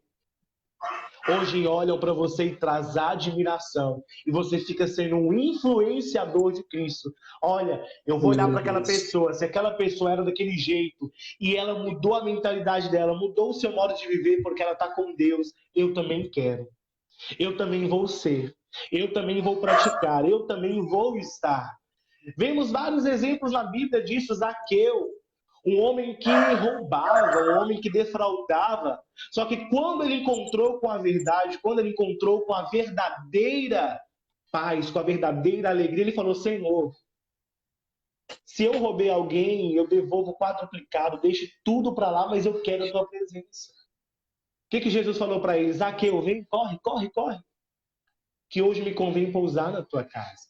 Hoje olham para você e traz admiração. E você fica sendo um influenciador de Cristo. Olha, eu vou olhar para aquela pessoa. Se aquela pessoa era daquele jeito e ela mudou a mentalidade dela, mudou o seu modo de viver porque ela está com Deus, eu também quero. Eu também vou ser. Eu também vou praticar. Eu também vou estar. Vemos vários exemplos na Bíblia disso. Zaqueu. Um homem que roubava, um homem que defraudava. Só que quando ele encontrou com a verdade, quando ele encontrou com a verdadeira paz, com a verdadeira alegria, ele falou, Senhor, se eu roubei alguém, eu devolvo quadruplicado, deixe tudo para lá, mas eu quero a tua presença. O que Jesus falou para ele? Zaqueu, vem, corre, corre, corre. Que hoje me convém pousar na tua casa.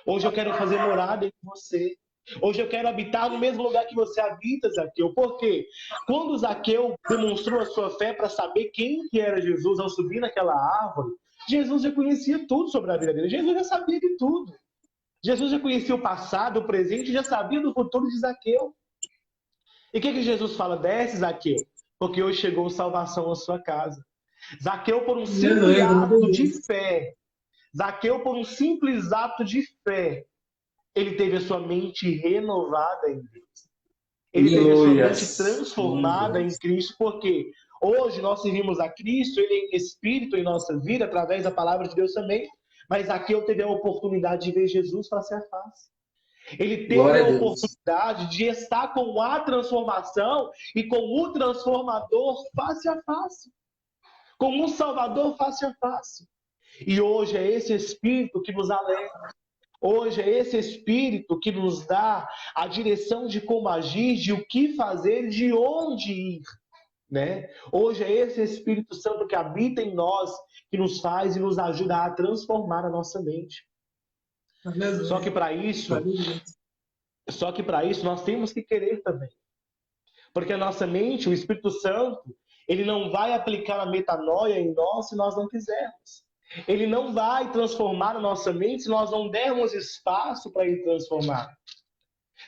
Hoje eu quero fazer morada em você. Hoje eu quero habitar no mesmo lugar que você habita, Zaqueu. Por quê? Quando Zaqueu demonstrou a sua fé para saber quem que era Jesus ao subir naquela árvore, Jesus já conhecia tudo sobre a vida dele. Jesus já sabia de tudo. Jesus já conhecia o passado, o presente, já sabia do futuro de Zaqueu. E o que Jesus fala? Desce, Zaqueu, porque hoje chegou salvação à sua casa. Zaqueu, por um simples Aleluia, glória a ato de Deus. fé, Zaqueu, por um simples ato de fé, ele teve a sua mente renovada em Deus. Ele teve a sua mente Aleluias. transformada em Cristo, porque hoje nós servimos a Cristo, Ele é em Espírito em nossa vida, através da palavra de Deus também, mas Zaqueu teve a oportunidade de ver Jesus face a face. Ele teve Glória a a Deus. oportunidade de estar com a transformação e com o transformador face a face, com o Salvador face a face. E hoje é esse Espírito que nos alerta. Hoje é esse Espírito que nos dá a direção de como agir, de o que fazer, de onde ir, né? Hoje é esse Espírito Santo que habita em nós, que nos faz e nos ajuda a transformar a nossa mente. Só que Aleluia, para isso, glória a Deus. nós temos que querer também. Porque a nossa mente, o Espírito Santo, ele não vai aplicar a metanoia em nós se nós não quisermos. Ele não vai transformar a nossa mente se nós não dermos espaço para ele transformar.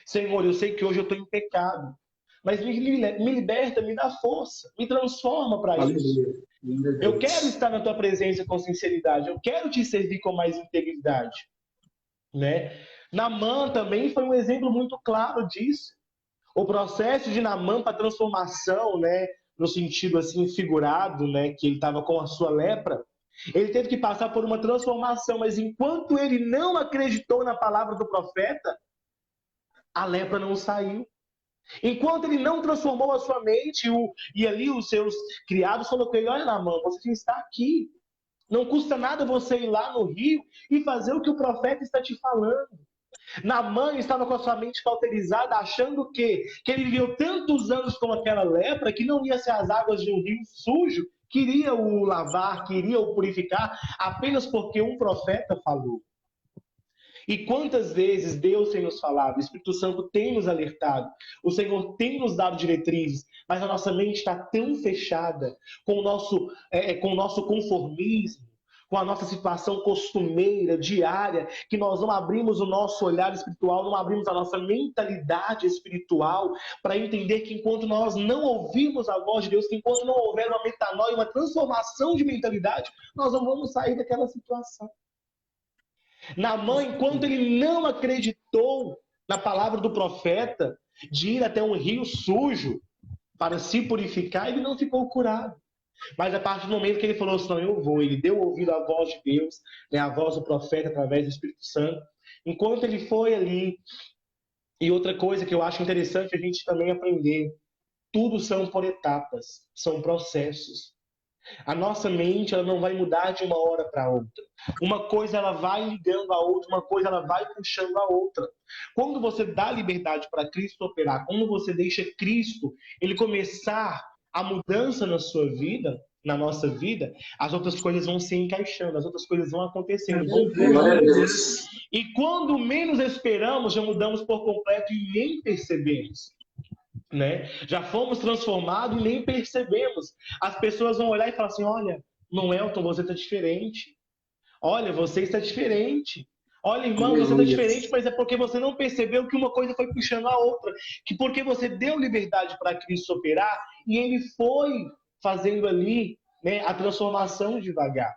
Senhor, eu sei que hoje eu estou em pecado, mas me liberta, me dá força, me transforma para isso. Aleluia. Glória a Eu quero Deus. estar na tua presença com sinceridade, eu quero te servir com mais integridade, né? Naamã também foi um exemplo muito claro disso. O processo de Naamã para transformação, né, no sentido assim figurado, né, que ele estava com a sua lepra, ele teve que passar por uma transformação, mas enquanto ele não acreditou na palavra do profeta, a lepra não saiu. Enquanto ele não transformou a sua mente, e ali os seus criados falaram com ele: olha, Naamã, você já está aqui. Não custa nada você ir lá no rio e fazer o que o profeta está te falando. Naamã estava com a sua mente cauterizada, achando que ele viveu tantos anos com aquela lepra que não ia ser as águas de um rio sujo, queria o lavar, queria o purificar, apenas porque um profeta falou. E quantas vezes Deus tem nos falado, o Espírito Santo tem nos alertado, o Senhor tem nos dado diretrizes, mas a nossa mente está tão fechada com o nosso conformismo, com a nossa situação costumeira, diária, que nós não abrimos o nosso olhar espiritual, não abrimos a nossa mentalidade espiritual para entender que enquanto nós não ouvirmos a voz de Deus, que enquanto não houver uma metanoia, uma transformação de mentalidade, nós não vamos sair daquela situação. Naamã, enquanto ele não acreditou na palavra do profeta de ir até um rio sujo para se purificar, ele não ficou curado. Mas a partir do momento que ele falou assim, não, eu vou, ele deu ouvido à voz de Deus, né, à voz do profeta através do Espírito Santo. Enquanto ele foi ali, e outra coisa que eu acho interessante a gente também aprender, tudo são por etapas, são processos. A nossa mente ela não vai mudar de uma hora para outra. Uma coisa ela vai ligando a outra, uma coisa ela vai puxando a outra. Quando você dá liberdade para Cristo operar, quando você deixa Cristo ele começar a mudança na sua vida, na nossa vida, as outras coisas vão se encaixando, as outras coisas vão acontecendo, vão Aleluia, Glória a glória a fluindo. Deus. Deus. E quando menos esperamos, já mudamos por completo e nem percebemos. Né? Já fomos transformados e nem percebemos. As pessoas vão olhar e falar assim: olha, não, Elton, você está diferente. Olha, você está diferente. Olha, irmão, você está Aleluia. diferente, mas é porque você não percebeu que uma coisa foi puxando a outra. Que porque você deu liberdade para Cristo operar e ele foi fazendo ali, né, a transformação devagar.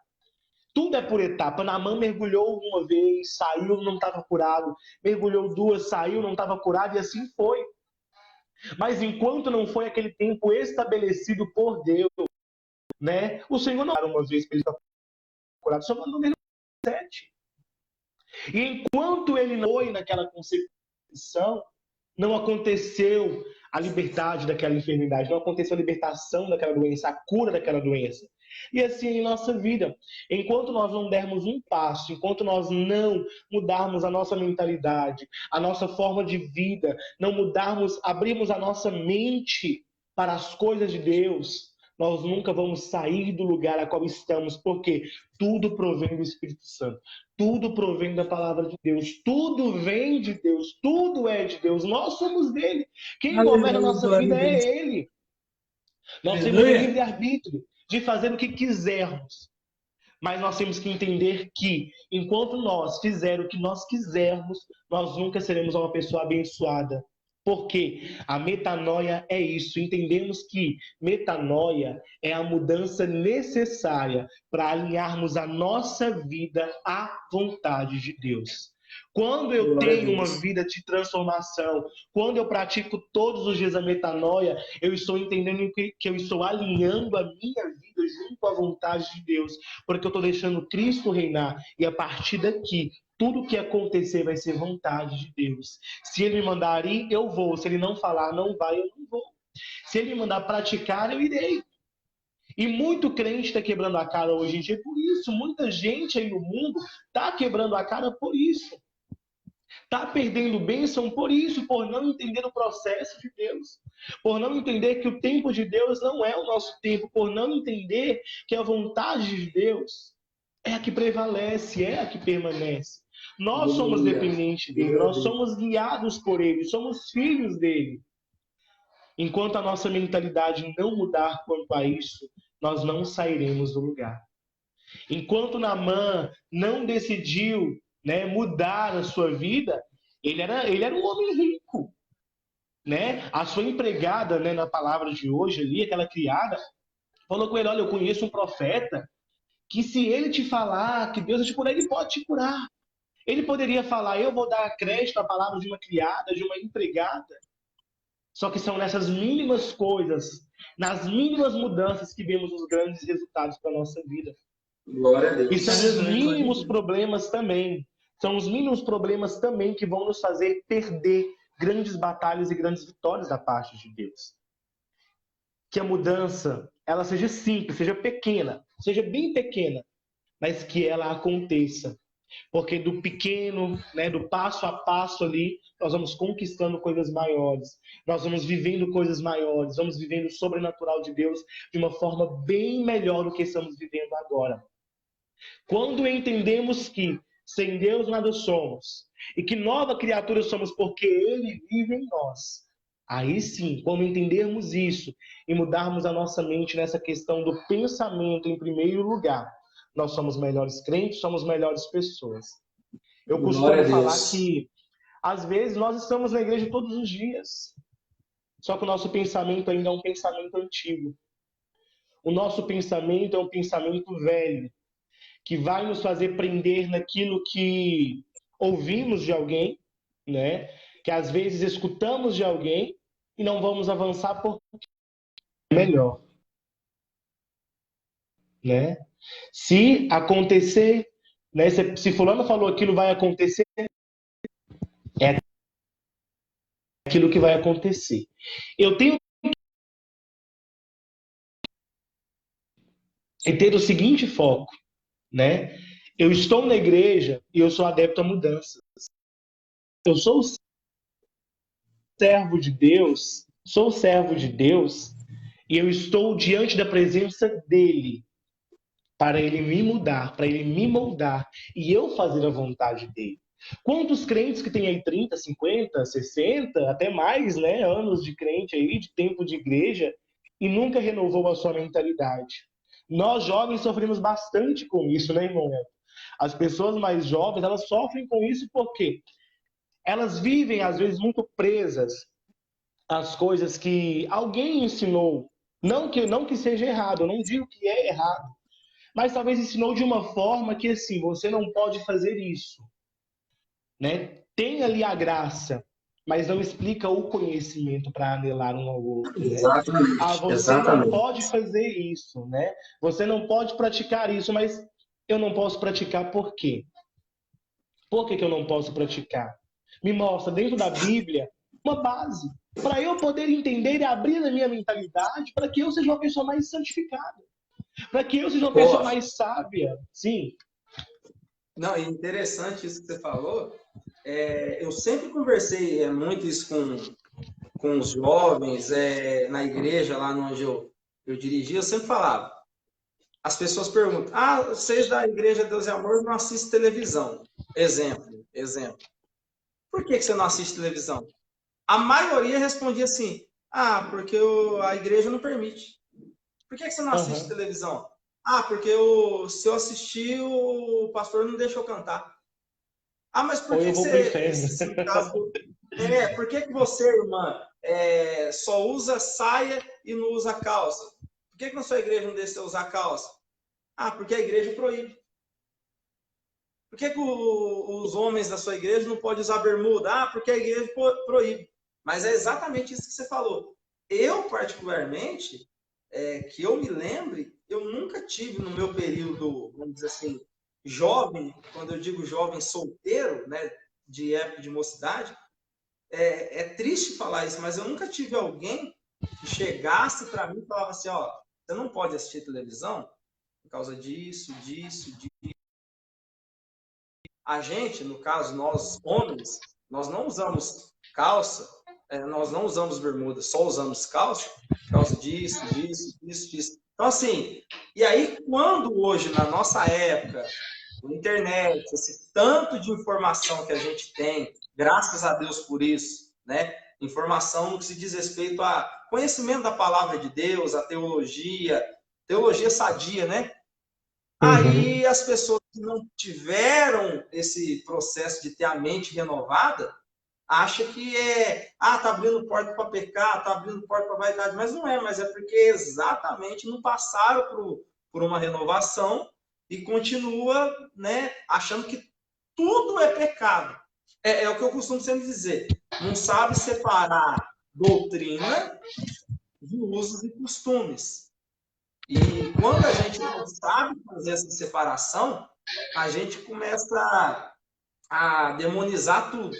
Tudo é por etapa. Naamã mergulhou uma vez, saiu, não estava curado. Mergulhou duas, saiu, não estava curado, e assim foi. Mas enquanto não foi aquele tempo estabelecido por Deus, né? O Senhor não era uma vez para ele estar curado, só mandou mesmo 7. E enquanto ele não foi naquela concepção, não aconteceu a liberdade daquela enfermidade, não aconteceu a libertação daquela doença, a cura daquela doença. E assim em nossa vida, enquanto nós não dermos um passo, enquanto nós não mudarmos a nossa mentalidade, a nossa forma de vida, não mudarmos, abrirmos a nossa mente para as coisas de Deus, nós nunca vamos sair do lugar a qual estamos, porque tudo provém do Espírito Santo, tudo provém da palavra de Deus, tudo vem de Deus, tudo é de Deus, nós somos dele. Quem governa a Aleluia, nossa glória vida a Deus. é ele. Nós temos o Aleluia. livre-arbítrio de fazer o que quisermos. Mas nós temos que entender que, enquanto nós fizermos o que nós quisermos, nós nunca seremos uma pessoa abençoada. Porque a metanoia é isso. Entendemos que metanoia é a mudança necessária para alinharmos a nossa vida à vontade de Deus. Quando eu Glória a tenho uma Deus. vida de transformação, quando eu pratico todos os dias a metanoia, eu estou entendendo que eu estou alinhando a minha vida junto à vontade de Deus, porque eu estou deixando Cristo reinar, e a partir daqui, tudo que acontecer vai ser vontade de Deus. Se Ele me mandar ir, eu vou. Se Ele não falar, não vai, eu não vou. Se Ele me mandar praticar, eu irei. E muito crente está quebrando a cara hoje em dia por isso. Muita gente aí no mundo está quebrando a cara por isso. Está perdendo bênção por isso, por não entender o processo de Deus. Por não entender que o tempo de Deus não é o nosso tempo. Por não entender que a vontade de Deus é a que prevalece, é a que permanece. Nós somos dependentes dele, nós somos guiados por ele, somos filhos dele. Enquanto a nossa mentalidade não mudar quanto a isso, nós não sairemos do lugar. Enquanto Naamã não decidiu, né, mudar a sua vida, ele era um homem rico. Né? A sua empregada, né, na palavra de hoje ali, aquela criada, falou com ele, olha, eu conheço um profeta que se ele te falar que Deus vai te curar, ele pode te curar. Ele poderia falar, eu vou dar crédito à palavra de uma criada, de uma empregada. Só que são nessas mínimas coisas, nas mínimas mudanças que vemos os grandes resultados para a nossa vida. Glória a Deus. E são os mínimos problemas também. São os mínimos problemas também que vão nos fazer perder grandes batalhas e grandes vitórias da parte de Deus. Que a mudança, ela seja simples, seja pequena, seja bem pequena, mas que ela aconteça. Porque do pequeno, né, do passo a passo ali, nós vamos conquistando coisas maiores. Nós vamos vivendo coisas maiores. Vamos vivendo o sobrenatural de Deus de uma forma bem melhor do que estamos vivendo agora. Quando entendemos que sem Deus nada somos e que nova criatura somos porque Ele vive em nós, aí sim, quando entendermos isso e mudarmos a nossa mente nessa questão do pensamento em primeiro lugar, nós somos melhores crentes, somos melhores pessoas. Eu costumo falar que, às vezes, nós estamos na igreja todos os dias. Só que o nosso pensamento ainda é um pensamento antigo. O nosso pensamento é um pensamento velho, que vai nos fazer prender naquilo que ouvimos de alguém, né? Que às vezes escutamos de alguém e não vamos avançar porque é melhor. Né? Se acontecer, né, se fulano falou aquilo vai acontecer, é aquilo que vai acontecer. Eu tenho que ter o seguinte foco, né? Eu estou na igreja e eu sou adepto a mudanças. Eu sou servo de Deus, e eu estou diante da presença dele para ele me mudar, para ele me moldar e eu fazer a vontade dele. Quantos crentes que têm aí 30, 50, 60, até mais, né, anos de crente aí, de tempo de igreja, e nunca renovou a sua mentalidade? Nós jovens sofremos bastante com isso, né, irmão? As pessoas mais jovens, elas sofrem com isso porque elas vivem, às vezes, muito presas às coisas que alguém ensinou. Não que seja errado, eu não digo que é errado, mas talvez ensinou de uma forma que, assim, você não pode fazer isso. Né? Tem ali a graça, mas não explica o conhecimento para anelar um ao outro. Né? Exatamente. Você não pode fazer isso, né? Você não pode praticar isso, mas eu não posso praticar por quê? Por que eu não posso praticar? Me mostra dentro da Bíblia uma base para eu poder entender e abrir a minha mentalidade para que eu seja uma pessoa mais santificada. Para que eu seja uma pessoa mais sábia. Sim. Não, é interessante isso que você falou. Eu sempre conversei muito isso com os jovens, na igreja, lá onde eu dirigi, eu sempre falava. As pessoas perguntam, vocês da Igreja Deus e Amor não assistem televisão. Exemplo. Por que você não assiste televisão? A maioria respondia assim, porque a igreja não permite. Por que você não assiste televisão? Porque se eu assistir, o pastor não deixa eu cantar. Mas por que você... Por que você, irmã, só usa saia e não usa calça? Por que na sua igreja não deixa você usar calça? Ah, porque a igreja proíbe. Por que os homens da sua igreja não podem usar bermuda? Ah, porque a igreja proíbe. Mas é exatamente isso que você falou. Eu, particularmente, que eu me lembre, eu nunca tive no meu período, vamos dizer assim, jovem, quando eu digo jovem solteiro, né, de época de mocidade, é triste falar isso, mas eu nunca tive alguém que chegasse para mim e falava assim, ó, você não pode assistir televisão por causa disso, disso, disso. A gente, no caso, nós homens, nós não usamos calça, nós não usamos bermuda, só usamos calça por causa disso, disso, disso, disso. Então, assim, e aí quando hoje, na nossa época, a internet, esse tanto de informação que a gente tem, graças a Deus por isso, né? Informação no que se diz respeito a conhecimento da palavra de Deus, a teologia sadia, né? Aí as pessoas que não tiveram esse processo de ter a mente renovada, acham que tá abrindo porta para pecar, tá abrindo porta para vaidade, mas não é, mas é porque exatamente não passaram por uma renovação e continua, né, achando que tudo é pecado. É o que eu costumo sempre dizer, não sabe separar doutrina de usos e costumes. E quando a gente não sabe fazer essa separação, a gente começa a demonizar tudo.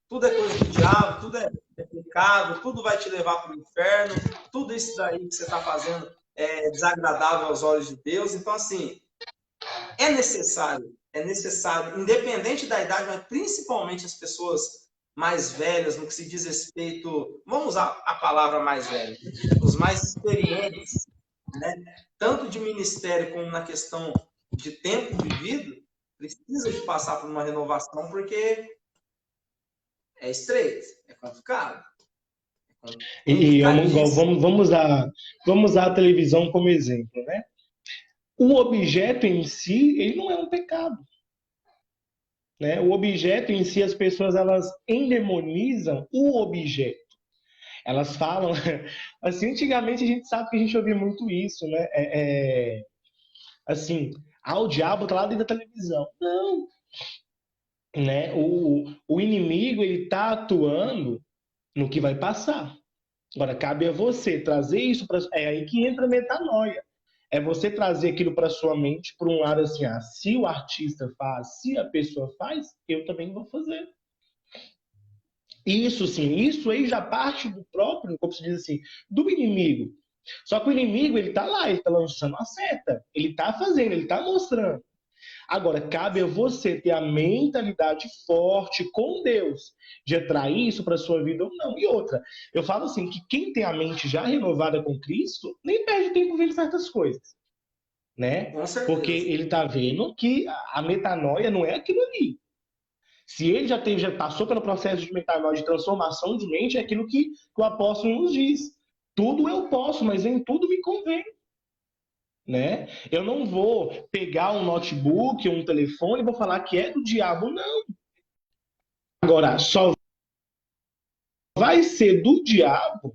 Tudo é coisa do diabo, tudo é pecado, tudo vai te levar para o inferno, tudo isso daí que você está fazendo é desagradável aos olhos de Deus. Então, assim, é necessário, independente da idade, mas principalmente as pessoas mais velhas, no que se diz respeito, vamos usar a palavra mais velha, os mais experientes, né? Tanto de ministério como na questão de tempo vivido, precisa de passar por uma renovação, porque é estreito, é complicado. E vamos usar a televisão como exemplo, né? O objeto em si, ele não é um pecado. Né? O objeto em si, as pessoas elas endemonizam o objeto. Elas falam, assim, antigamente a gente sabe que a gente ouvia muito isso, né? Assim, o diabo tá lá dentro da televisão. Não, né? O inimigo ele tá atuando no que vai passar. Agora cabe a você trazer isso para, é aí que entra a metanoia. É você trazer aquilo para sua mente, por um lado assim, se o artista faz, se a pessoa faz, eu também vou fazer. Isso sim, isso aí já parte do próprio, como se diz assim, do inimigo. Só que o inimigo, ele tá lá, ele tá lançando a seta, ele tá fazendo, ele tá mostrando. Agora, cabe a você ter a mentalidade forte com Deus, de atrair isso para sua vida ou não. E outra, eu falo assim, que quem tem a mente já renovada com Cristo, nem perde tempo vendo certas coisas. Né? Porque ele tá vendo que a metanoia não é aquilo ali. Se ele já passou pelo processo de metanoia, de transformação de mente, é aquilo que o apóstolo nos diz. Tudo eu posso, mas em tudo me convém. Né? Eu não vou pegar um notebook, um telefone e vou falar que é do diabo, não. Agora, só vai ser do diabo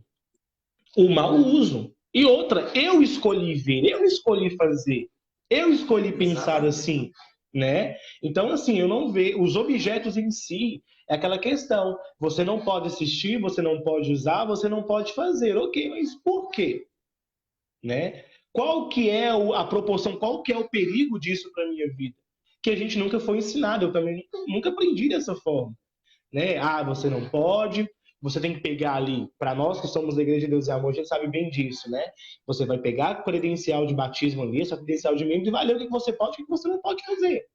o mau uso. E outra, eu escolhi ver, eu escolhi fazer, eu escolhi pensar assim, né? Então, assim, eu não vejo os objetos em si, é aquela questão, você não pode assistir, você não pode usar, você não pode fazer. Ok, mas por quê? Né? Qual que é a proporção, qual que é o perigo disso para a minha vida? Que a gente nunca foi ensinado, eu também nunca aprendi dessa forma. Né? Você não pode, você tem que pegar ali, para nós que somos da Igreja de Deus e Amor, a gente sabe bem disso, né? Você vai pegar a credencial de batismo ali, sua credencial de membro, e vai ler o que você pode e o que você não pode fazer.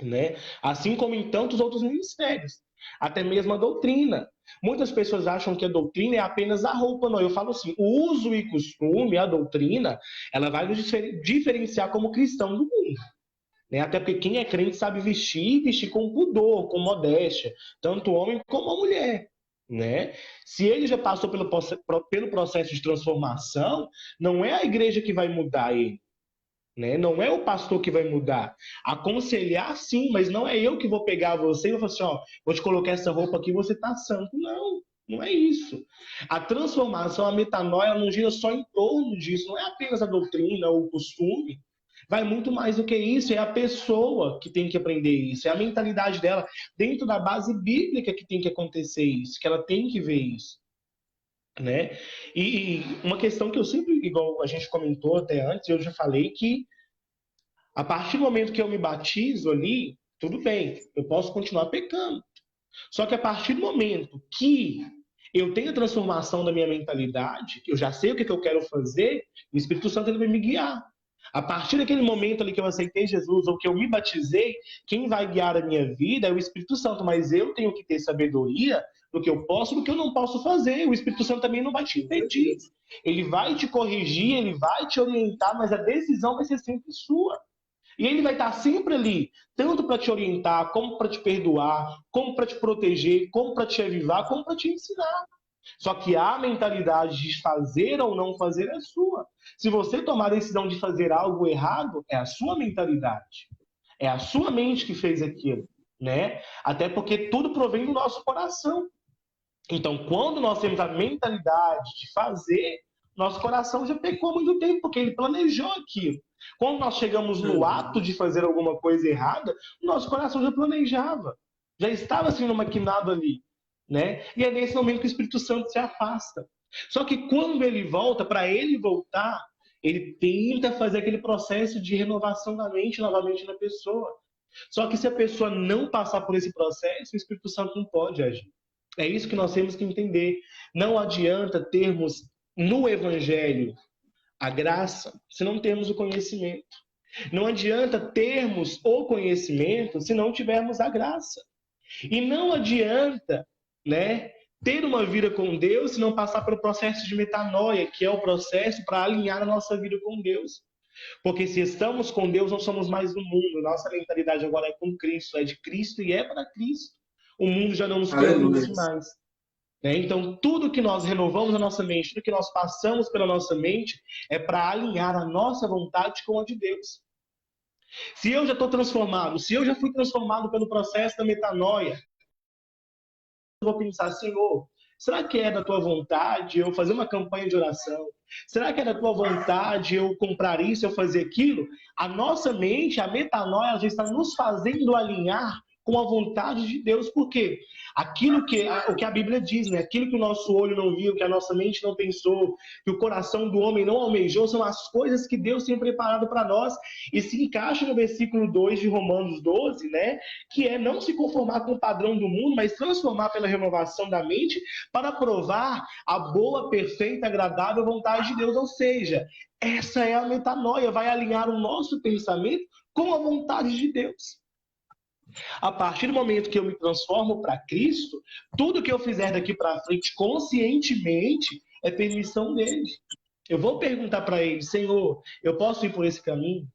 Né? Assim como em tantos outros ministérios. Até mesmo a doutrina. Muitas pessoas acham que a doutrina é apenas a roupa. Não, eu falo assim, o uso e costume, a doutrina, ela vai nos diferenciar como cristão do mundo. Né? Até porque quem é crente sabe vestir com pudor, com modéstia, tanto o homem como a mulher. Né? Se ele já passou pelo processo de transformação, não é a igreja que vai mudar ele. né? Não é o pastor que vai mudar. Aconselhar, sim, mas não é eu que vou pegar você e vou falar assim, ó, vou te colocar essa roupa aqui e você tá santo. Não, não é isso. A transformação, a metanoia, ela não gira só em torno disso. Não é apenas a doutrina ou o costume. Vai muito mais do que isso. É a pessoa que tem que aprender isso. É a mentalidade dela dentro da base bíblica que tem que acontecer isso, que ela tem que ver isso, né? E uma questão que eu sempre, igual a gente comentou até antes, eu já falei que a partir do momento que eu me batizo ali, tudo bem, eu posso continuar pecando. Só que a partir do momento que eu tenho a transformação da minha mentalidade, que eu já sei o que eu quero fazer, o Espírito Santo ele vai me guiar. A partir daquele momento ali que eu aceitei Jesus ou que eu me batizei, quem vai guiar a minha vida é o Espírito Santo, mas eu tenho que ter sabedoria do que eu posso e do que eu não posso fazer. O Espírito Santo também não vai te impedir. Ele vai te corrigir, ele vai te orientar, mas a decisão vai ser sempre sua. E ele vai estar sempre ali, tanto para te orientar, como para te perdoar, como para te proteger, como para te avivar, como para te ensinar. Só que a mentalidade de fazer ou não fazer é sua. Se você tomar a decisão de fazer algo errado, é a sua mentalidade. É a sua mente que fez aquilo, né? Até porque tudo provém do nosso coração. Então, quando nós temos a mentalidade de fazer, nosso coração já pecou há muito tempo, porque ele planejou aquilo. Quando nós chegamos no ato de fazer alguma coisa errada, o nosso coração já planejava, já estava sendo maquinado ali, né? E é nesse momento que o Espírito Santo se afasta. Só que quando ele volta, para ele voltar, ele tenta fazer aquele processo de renovação da mente novamente na pessoa. Só que se a pessoa não passar por esse processo, o Espírito Santo não pode agir. É isso que nós temos que entender. Não adianta termos no Evangelho a graça se não temos o conhecimento. Não adianta termos o conhecimento se não tivermos a graça. E não adianta, né, ter uma vida com Deus se não passar pelo processo de metanoia, que é o processo para alinhar a nossa vida com Deus. Porque se estamos com Deus, não somos mais do mundo. Nossa mentalidade agora é com Cristo, é de Cristo e é para Cristo. O mundo já não nos pertence mais. Né? Então, tudo que nós renovamos a nossa mente, tudo que nós passamos pela nossa mente, é para alinhar a nossa vontade com a de Deus. Se eu já estou transformado, se eu já fui transformado pelo processo da metanoia, eu vou pensar, Senhor, será que é da tua vontade eu fazer uma campanha de oração? Será que é da tua vontade eu comprar isso, eu fazer aquilo? A nossa mente, a metanoia, já está nos fazendo alinhar com a vontade de Deus. Por quê? Aquilo o que a Bíblia diz, né? Aquilo que o nosso olho não viu, que a nossa mente não pensou, que o coração do homem não almejou, são as coisas que Deus tem preparado para nós. E se encaixa no versículo 2 de Romanos 12, né? Que é não se conformar com o padrão do mundo, mas transformar pela renovação da mente para provar a boa, perfeita, agradável vontade de Deus. Ou seja, essa é a metanoia, vai alinhar o nosso pensamento com a vontade de Deus. A partir do momento que eu me transformo para Cristo, tudo que eu fizer daqui para frente conscientemente é permissão dele. Eu vou perguntar para ele, Senhor, eu posso ir por esse caminho?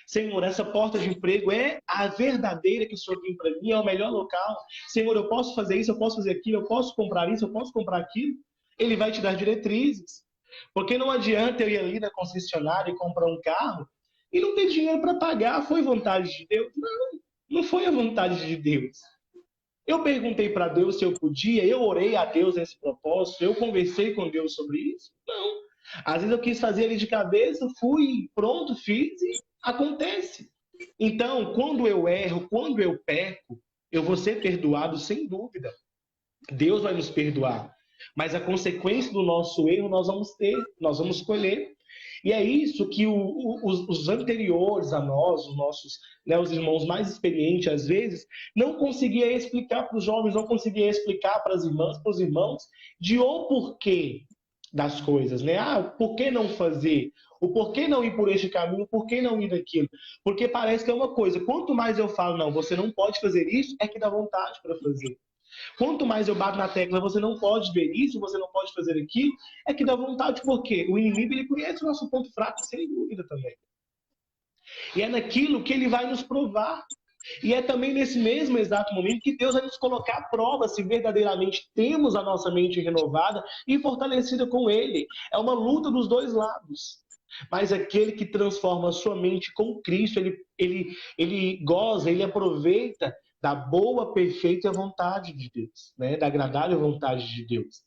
Senhor, essa porta de emprego é a verdadeira que o Senhor tem para mim, é o melhor local. Senhor, eu posso fazer isso, eu posso fazer aquilo, eu posso comprar isso, eu posso comprar aquilo. Ele vai te dar diretrizes. Porque não adianta eu ir ali na concessionária e comprar um carro e não ter dinheiro para pagar. Foi vontade de Deus? Não foi a vontade de Deus. Eu perguntei para Deus se eu podia, eu orei a Deus nesse propósito, eu conversei com Deus sobre isso? Não. Às vezes eu quis fazer ele de cabeça, fui, pronto, fiz e acontece. Então, quando eu erro, quando eu peco, eu vou ser perdoado sem dúvida. Deus vai nos perdoar. Mas a consequência do nosso erro nós vamos ter, nós vamos colher. E é isso que os anteriores a nós, os nossos, né, os irmãos mais experientes, às vezes, não conseguiam explicar para os jovens, não conseguiam explicar para as irmãs, para os irmãos, de o porquê das coisas, né? Por que não fazer? O porquê não ir por este caminho? Por que não ir daquilo? Porque parece que é uma coisa. Quanto mais eu falo, não, você não pode fazer isso, é que dá vontade para fazer. Quanto mais eu bato na tecla, você não pode ver isso, você não pode fazer aquilo, é que dá vontade, porque o inimigo ele conhece o nosso ponto fraco, sem dúvida também. E é naquilo que ele vai nos provar. E é também nesse mesmo exato momento que Deus vai nos colocar à prova se verdadeiramente temos a nossa mente renovada e fortalecida com Ele. É uma luta dos dois lados. mas aquele que transforma a sua mente com Cristo, ele goza, ele aproveita da boa, perfeita vontade de Deus, né? Da agradável vontade de Deus.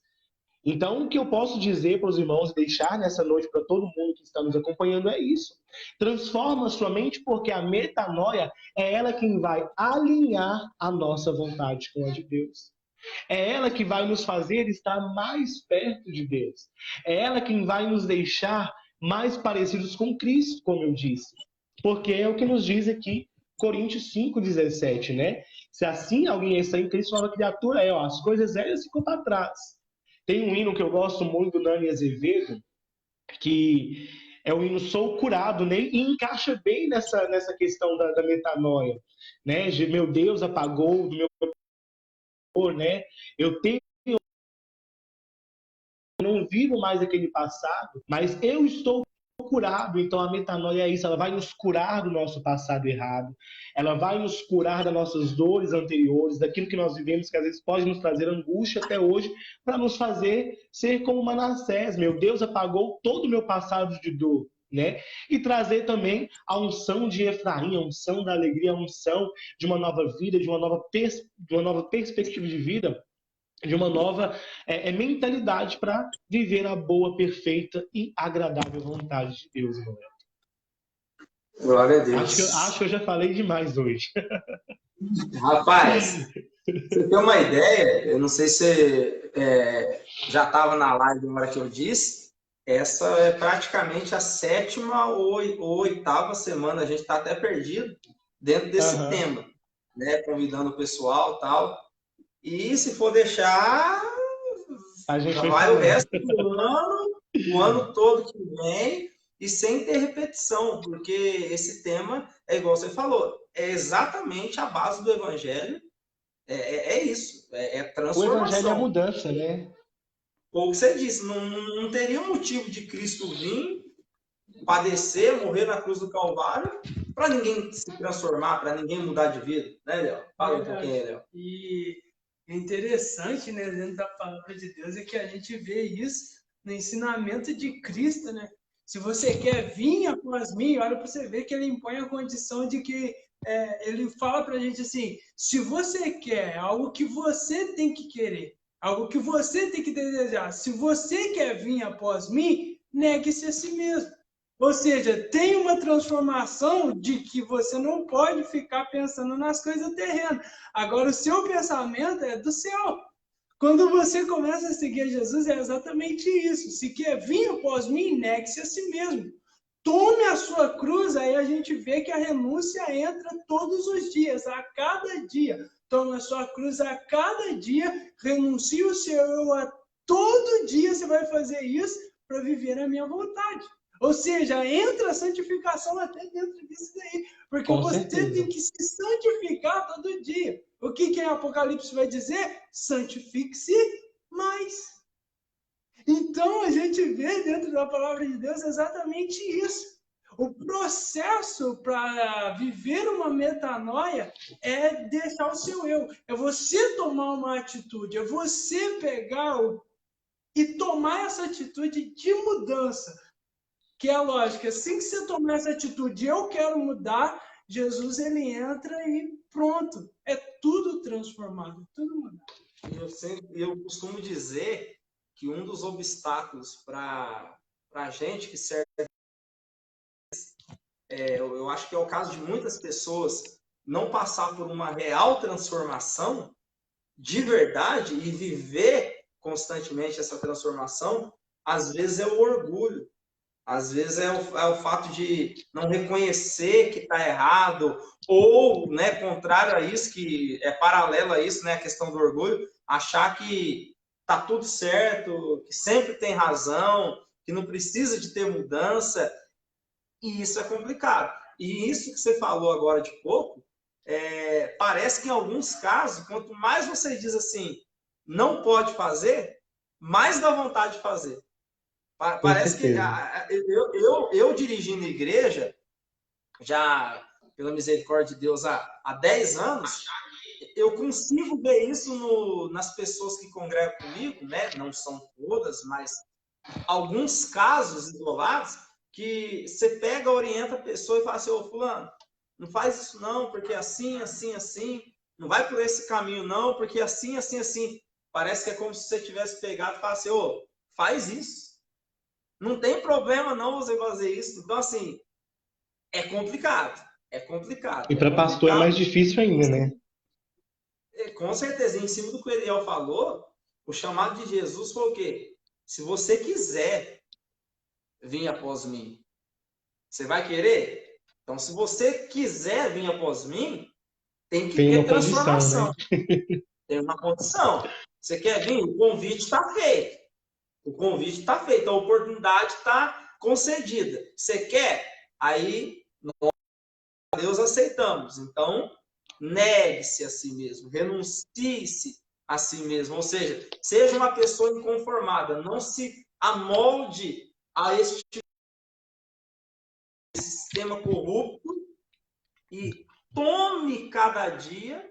Então, o que eu posso dizer para os irmãos e deixar nessa noite para todo mundo que está nos acompanhando é isso. Transforma a sua mente, porque a metanoia é ela quem vai alinhar a nossa vontade com a de Deus. É ela que vai nos fazer estar mais perto de Deus. É ela quem vai nos deixar mais parecidos com Cristo, como eu disse. Porque é o que nos diz aqui Coríntios 5,17, né? Se assim alguém está em Cristo, nova criatura é, ó, as coisas velhas ficam para trás. Tem um hino que eu gosto muito do Nani Azevedo, que é o hino Sou Curado, né? E encaixa bem nessa questão da metanoia, né? Meu Deus apagou do meu corpo, né? Eu não vivo mais aquele passado, mas eu estou curado. Então a metanoia é isso, ela vai nos curar do nosso passado errado, ela vai nos curar das nossas dores anteriores, daquilo que nós vivemos que às vezes pode nos trazer angústia até hoje, para nos fazer ser como Manassés. Meu Deus apagou todo o meu passado de dor, né? E trazer também a unção de Efraim, a unção da alegria, a unção de uma nova vida, de uma nova perspectiva de vida, de uma nova mentalidade para viver a boa, perfeita e agradável vontade de Deus, irmão. Glória a Deus. Acho que eu já falei demais hoje. Rapaz, você tem uma ideia, eu não sei se você já estava na live na hora que eu disse, essa é praticamente a 7ª ou 8ª semana, a gente está até perdido dentro desse tema, né? Convidando o pessoal e tal. E se for deixar, vai o resto do ano, o ano todo que vem, e sem ter repetição, porque esse tema, é igual você falou, é exatamente a base do Evangelho, é isso, é transformação. O Evangelho é a mudança, né? Ou você disse, não teria motivo de Cristo vir, padecer, morrer na cruz do Calvário, para ninguém se transformar, para ninguém mudar de vida, né, Léo? Fala um pouquinho, Léo. E é interessante, né, dentro da palavra de Deus, é que a gente vê isso no ensinamento de Cristo, né? Se você quer vir após mim, olha para você ver que ele impõe a condição de que ele fala para a gente assim, se você quer algo que você tem que querer, algo que você tem que desejar, se você quer vir após mim, negue-se a si mesmo. Ou seja, tem uma transformação de que você não pode ficar pensando nas coisas terrenas. Agora, o seu pensamento é do céu. Quando você começa a seguir Jesus, é exatamente isso. Se quer vir após mim, negue-se a si mesmo. Tome a sua cruz, aí a gente vê que a renúncia entra todos os dias, a cada dia. Tome a sua cruz a cada dia, renuncie o seu eu a todo dia, você vai fazer isso para viver a minha vontade. Ou seja, entra a santificação até dentro disso daí. Porque Com você certeza. tem que se santificar todo dia. O que Apocalipse vai dizer? Santifique-se mais. Então, a gente vê dentro da palavra de Deus exatamente isso. O processo para viver uma metanoia é deixar o seu eu. É você tomar uma atitude, é você pegar e tomar essa atitude de mudança. Que é lógico, assim que você tomar essa atitude, eu quero mudar, Jesus ele entra e pronto, é tudo transformado, tudo mudado. Eu costumo dizer que um dos obstáculos para a gente que serve, eu acho que é o caso de muitas pessoas não passar por uma real transformação de verdade e viver constantemente essa transformação, às vezes é o orgulho. Às vezes é o fato de não reconhecer que está errado, ou, né, contrário a isso, que é paralelo a isso, né, a questão do orgulho, achar que está tudo certo, que sempre tem razão, que não precisa de ter mudança, e isso é complicado. E isso que você falou agora de pouco, parece que em alguns casos, quanto mais você diz assim, não pode fazer, mais dá vontade de fazer. Parece que eu dirigindo igreja, já pela misericórdia de Deus, há 10 anos, eu consigo ver isso nas pessoas que congregam comigo, né? Não são todas, mas alguns casos isolados, que você pega, orienta a pessoa e fala assim, ô fulano, não faz isso não, porque assim, assim, assim, não vai por esse caminho não, porque assim, assim, assim. Parece que é como se você tivesse pegado e falasse, ô, faz isso. Não tem problema não você fazer isso. Então, assim, é complicado. É complicado. E É para pastor é mais complicado. difícil ainda, né? Com certeza, em cima do que o Eliel falou, o chamado de Jesus foi o quê? Se você quiser vir após mim, você vai querer? Então, se você quiser vir após mim, tem que Tem ter uma condição, né? transformação. Tem uma condição. Você quer vir? O convite está feito. O convite está feito. A oportunidade está concedida. Você quer? Aí, nós, Deus, aceitamos. Então, negue-se a si mesmo. Renuncie-se a si mesmo. Ou seja, seja uma pessoa inconformada. Não se amolde a esse sistema corrupto e tome cada dia,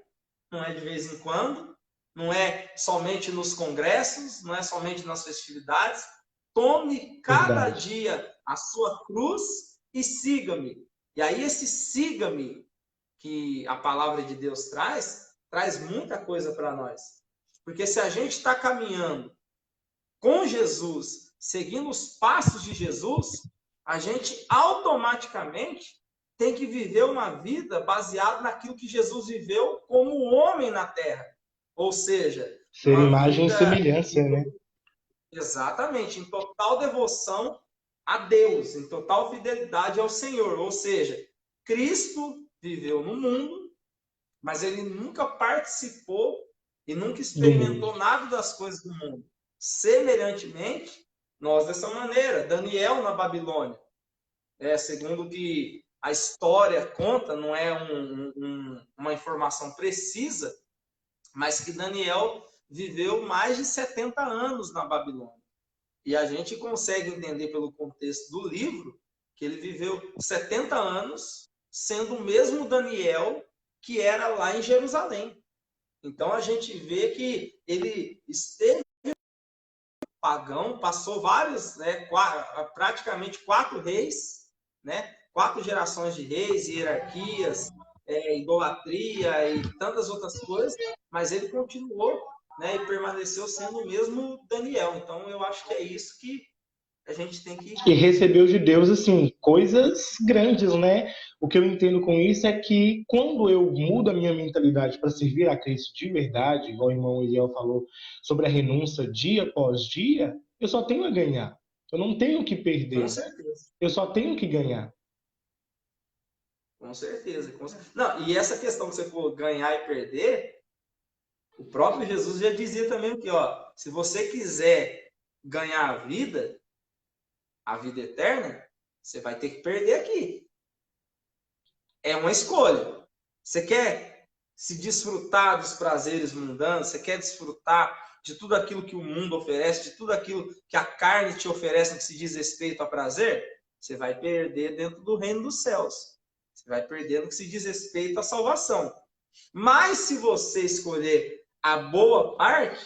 não é de vez em quando, não é somente nos congressos, não é somente nas festividades, tome cada Verdade. dia a sua cruz e siga-me. E aí esse siga-me que a palavra de Deus traz muita coisa para nós. Porque se a gente está caminhando com Jesus, seguindo os passos de Jesus, a gente automaticamente tem que viver uma vida baseada naquilo que Jesus viveu como homem na terra. Ou seja, Ser uma imagem e vida semelhança, né? exatamente em total devoção a Deus, em total fidelidade ao Senhor. Ou seja, Cristo viveu no mundo, mas ele nunca participou e nunca Do mundo. experimentou nada das coisas do mundo. Semelhantemente, nós dessa maneira, Daniel na Babilônia, segundo que a história conta, não é uma informação precisa, mas que Daniel viveu mais de 70 anos na Babilônia. E a gente consegue entender pelo contexto do livro que ele viveu 70 anos sendo o mesmo Daniel que era lá em Jerusalém. Então a gente vê que ele esteve pagão, passou vários, né, praticamente 4 reis, né, 4 gerações de reis, hierarquias, idolatria e tantas outras coisas, mas ele continuou, né, e permaneceu sendo o mesmo Daniel. Então eu acho que é isso que a gente tem que... E recebeu de Deus, assim, coisas grandes, né? O que eu entendo com isso é que quando eu mudo a minha mentalidade para servir a Cristo de verdade, igual o irmão Eliel falou sobre a renúncia dia após dia, eu só tenho a ganhar. Eu não tenho o que Com perder. certeza. Eu só tenho que ganhar. Com certeza. Não, e essa questão que você for ganhar e perder, o próprio Jesus já dizia também o que, ó, se você quiser ganhar a vida eterna, você vai ter que perder aqui. É uma escolha. Você quer se desfrutar dos prazeres mundanos, você quer desfrutar de tudo aquilo que o mundo oferece, de tudo aquilo que a carne te oferece no que se diz respeito a prazer, você vai perder dentro do reino dos céus. Você vai perder no que se diz respeito à salvação. Mas se você escolher a boa parte,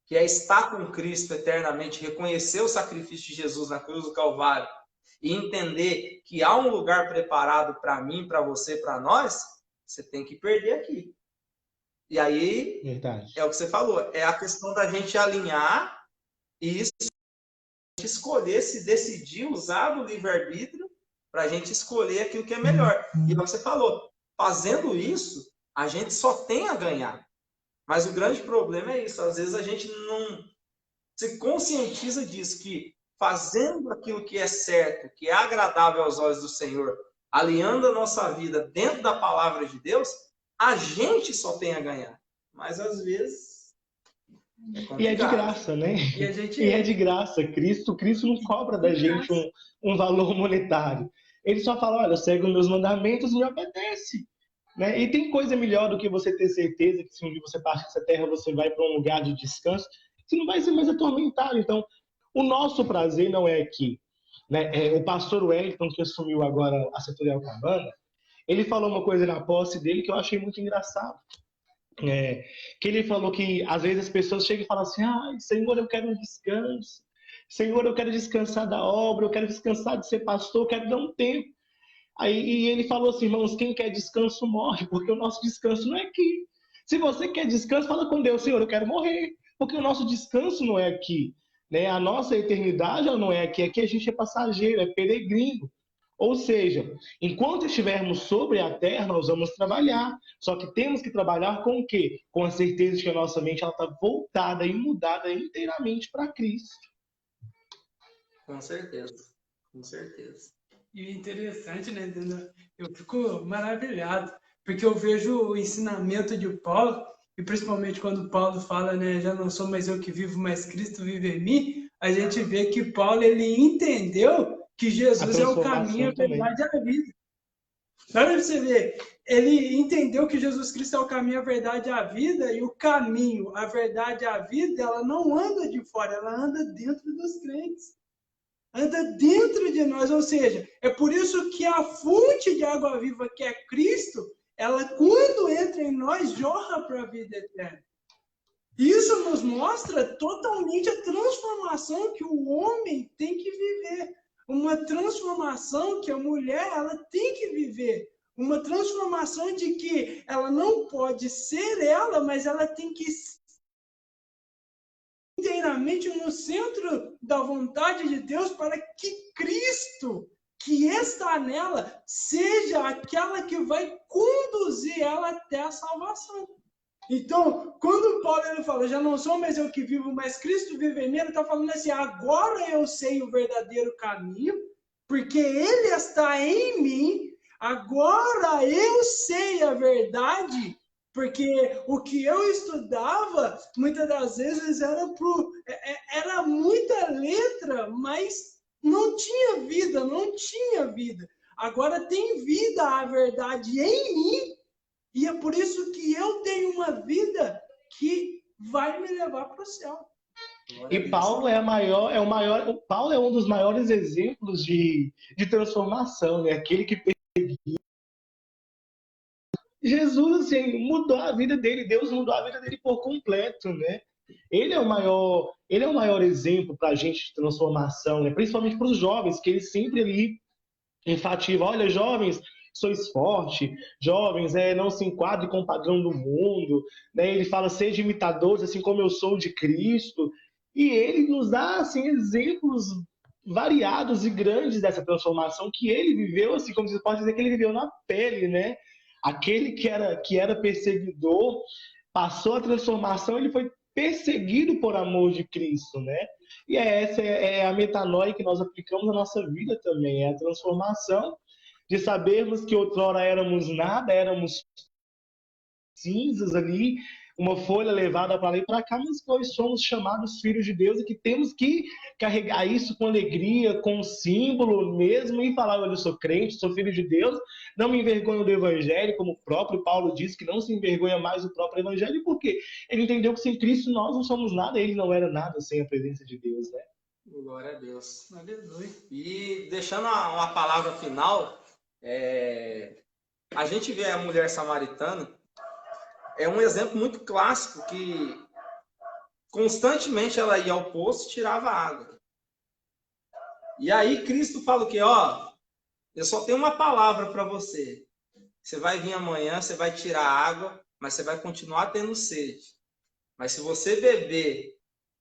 que é estar com Cristo eternamente, reconhecer o sacrifício de Jesus na cruz do Calvário e entender que há um lugar preparado para mim, para você, para nós, você tem que perder aqui. E aí, Verdade. é o que você falou, é a questão da gente alinhar e escolher, se decidir usar do livre-arbítrio para a gente escolher aquilo que é melhor. E é o que você falou, fazendo isso, a gente só tem a ganhar. Mas o grande problema é isso, às vezes a gente não se conscientiza disso, que fazendo aquilo que é certo, que é agradável aos olhos do Senhor, alinhando a nossa vida dentro da palavra de Deus, a gente só tem a ganhar. Mas às vezes é complicado. E é de graça, né? E a gente E é de graça. Cristo não cobra da gente um valor monetário. Ele só fala, olha, segue os meus mandamentos e me obedece. Né? E tem coisa melhor do que você ter certeza que se um dia você partir dessa terra, você vai para um lugar de descanso, você não vai ser mais atormentado. Então, o nosso prazer não é aqui. Né? O pastor Wellington, que assumiu agora a Setorial Cabana, ele falou uma coisa na posse dele que eu achei muito engraçado. Que ele falou que às vezes as pessoas chegam e falam assim, Senhor, eu quero um descanso. Senhor, eu quero descansar da obra, eu quero descansar de ser pastor, eu quero dar um tempo. Aí e ele falou assim, irmãos, quem quer descanso morre, porque o nosso descanso não é aqui. Se você quer descanso, fala com Deus, Senhor, eu quero morrer, porque o nosso descanso não é aqui, né? A nossa eternidade não é aqui, aqui a gente é passageiro, é peregrino. Ou seja, enquanto estivermos sobre a terra, nós vamos trabalhar. Só que temos que trabalhar com o quê? Com a certeza de que a nossa mente está voltada e mudada inteiramente para Cristo. Com certeza, com certeza. E o interessante, né, entendeu? Eu fico maravilhado, porque eu vejo o ensinamento de Paulo, e principalmente quando Paulo fala, né, já não sou mais eu que vivo, mas Cristo vive em mim, a gente vê que Paulo, ele entendeu que A Jesus é o caminho, transformação a também. verdade e a vida. Para você ver, ele entendeu que Jesus Cristo é o caminho, a verdade e a vida, e o caminho, a verdade e a vida, ela não anda de fora, ela anda dentro dos crentes. Anda dentro de nós, ou seja, é por isso que a fonte de água viva, que é Cristo, ela, quando entra em nós, jorra para a vida eterna. Isso nos mostra totalmente a transformação que o homem tem que viver. Uma transformação que a mulher ela tem que viver. Uma transformação de que ela não pode ser ela, mas ela tem que inteiramente no centro da vontade de Deus para que Cristo, que está nela, seja aquela que vai conduzir ela até a salvação. Então, quando Paulo ele fala, já não sou mais eu que vivo, mas Cristo vive em mim, ele está falando assim, agora eu sei o verdadeiro caminho, porque ele está em mim, agora eu sei a verdade, porque o que eu estudava, muitas das vezes era muita letra, mas não tinha vida, não tinha vida. Agora tem vida, a verdade em mim, e é por isso que eu tenho uma vida que vai me levar para o céu. E Paulo Paulo é um dos maiores exemplos de transformação, né? Aquele que Jesus assim, mudou a vida dele, Deus mudou a vida dele por completo, né? Ele é o maior exemplo para a gente de transformação, né? Principalmente para os jovens, que ele sempre ali enfatiza, olha, jovens, sois fortes, jovens, não se enquadre com o padrão do mundo, né? Ele fala, seja imitadores, assim como eu sou de Cristo, e ele nos dá, assim, exemplos variados e grandes dessa transformação que ele viveu, assim, como você pode dizer que ele viveu na pele, né? Aquele que era perseguidor, passou a transformação, ele foi perseguido por amor de Cristo, né? E essa é a metanoia que nós aplicamos na nossa vida também, é a transformação de sabermos que outrora éramos nada, éramos cinzas ali, uma folha levada para lá e para cá, mas nós somos chamados filhos de Deus e que temos que carregar isso com alegria, com símbolo mesmo e falar, olha, eu sou crente, sou filho de Deus, não me envergonho do evangelho, como o próprio Paulo diz, que não se envergonha mais do próprio evangelho, porque ele entendeu que sem Cristo nós não somos nada, ele não era nada sem a presença de Deus, né? Glória a Deus. Aleluia. E deixando uma palavra final, a gente vê a mulher samaritana, é um exemplo muito clássico que constantemente ela ia ao poço e tirava água. E aí Cristo fala o quê? Ó, eu só tenho uma palavra para você. Você vai vir amanhã, você vai tirar água, mas você vai continuar tendo sede. Mas se você beber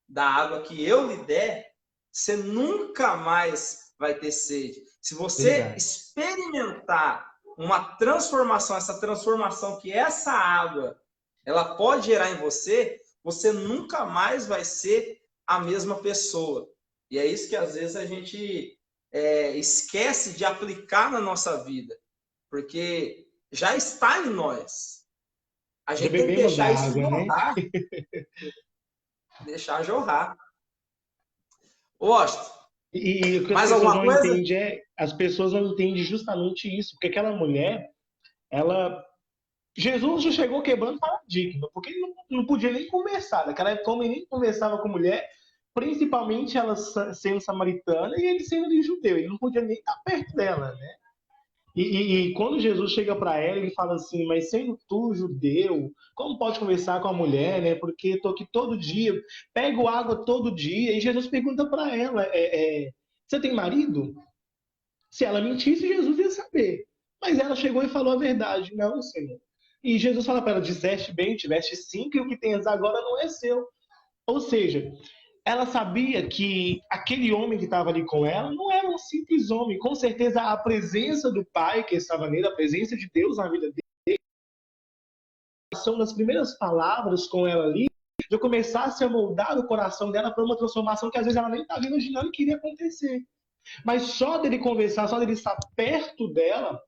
da água que eu lhe der, você nunca mais vai ter sede. Se você experimentar uma transformação, essa transformação que essa água ela pode gerar em você, você nunca mais vai ser a mesma pessoa. E é isso que às vezes a gente esquece de aplicar na nossa vida, porque já está em nós. A gente tem que deixar isso jorrar. Né? Deixar jorrar. Washington, e o que as pessoas não entendem as pessoas não entendem justamente isso, porque aquela mulher, Jesus já chegou quebrando paradigma, porque ele não podia nem conversar. Naquela época, o homem nem conversava com mulher, principalmente ela sendo samaritana e ele sendo judeu. Ele não podia nem estar perto dela, né? E quando Jesus chega para ela, ele fala assim, mas sendo tu judeu, como pode conversar com a mulher, né? Porque estou aqui todo dia, pego água todo dia. E Jesus pergunta para ela, você tem marido? Se ela mentisse, Jesus ia saber. Mas ela chegou e falou a verdade. Não, Senhor. E Jesus fala para ela, disseste bem, tiveste 5 e o que tens agora não é seu. Ou seja, ela sabia que aquele homem que estava ali com ela não era um simples homem. Com certeza, a presença do Pai que estava nele, a presença de Deus na vida dele, são das primeiras palavras com ela ali, de começasse a moldar o coração dela para uma transformação que às vezes ela nem estava imaginando que iria acontecer. Mas só dele conversar, só dele estar perto dela,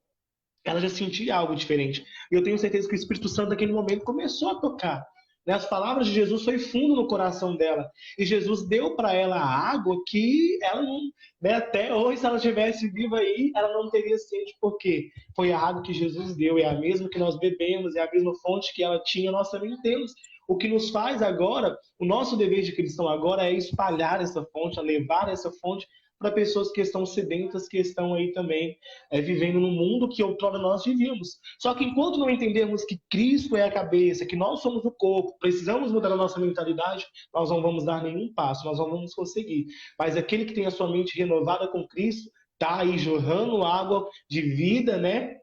ela já sentia algo diferente. E eu tenho certeza que o Espírito Santo naquele momento começou a tocar. Né? As palavras de Jesus foi fundo no coração dela. E Jesus deu para ela a água que ela não... Né? Até hoje, se ela estivesse viva aí, ela não teria sede. Por quê? Foi a água que Jesus deu. É a mesma que nós bebemos, é a mesma fonte que ela tinha, nós também temos. O que nos faz agora, o nosso dever de cristão agora é espalhar essa fonte, é levar essa fonte para pessoas que estão sedentas, que estão aí também vivendo no mundo que outrora nós vivíamos. Só que enquanto não entendermos que Cristo é a cabeça, que nós somos o corpo, precisamos mudar a nossa mentalidade, nós não vamos dar nenhum passo, nós não vamos conseguir. Mas aquele que tem a sua mente renovada com Cristo, está aí jorrando água de vida, né?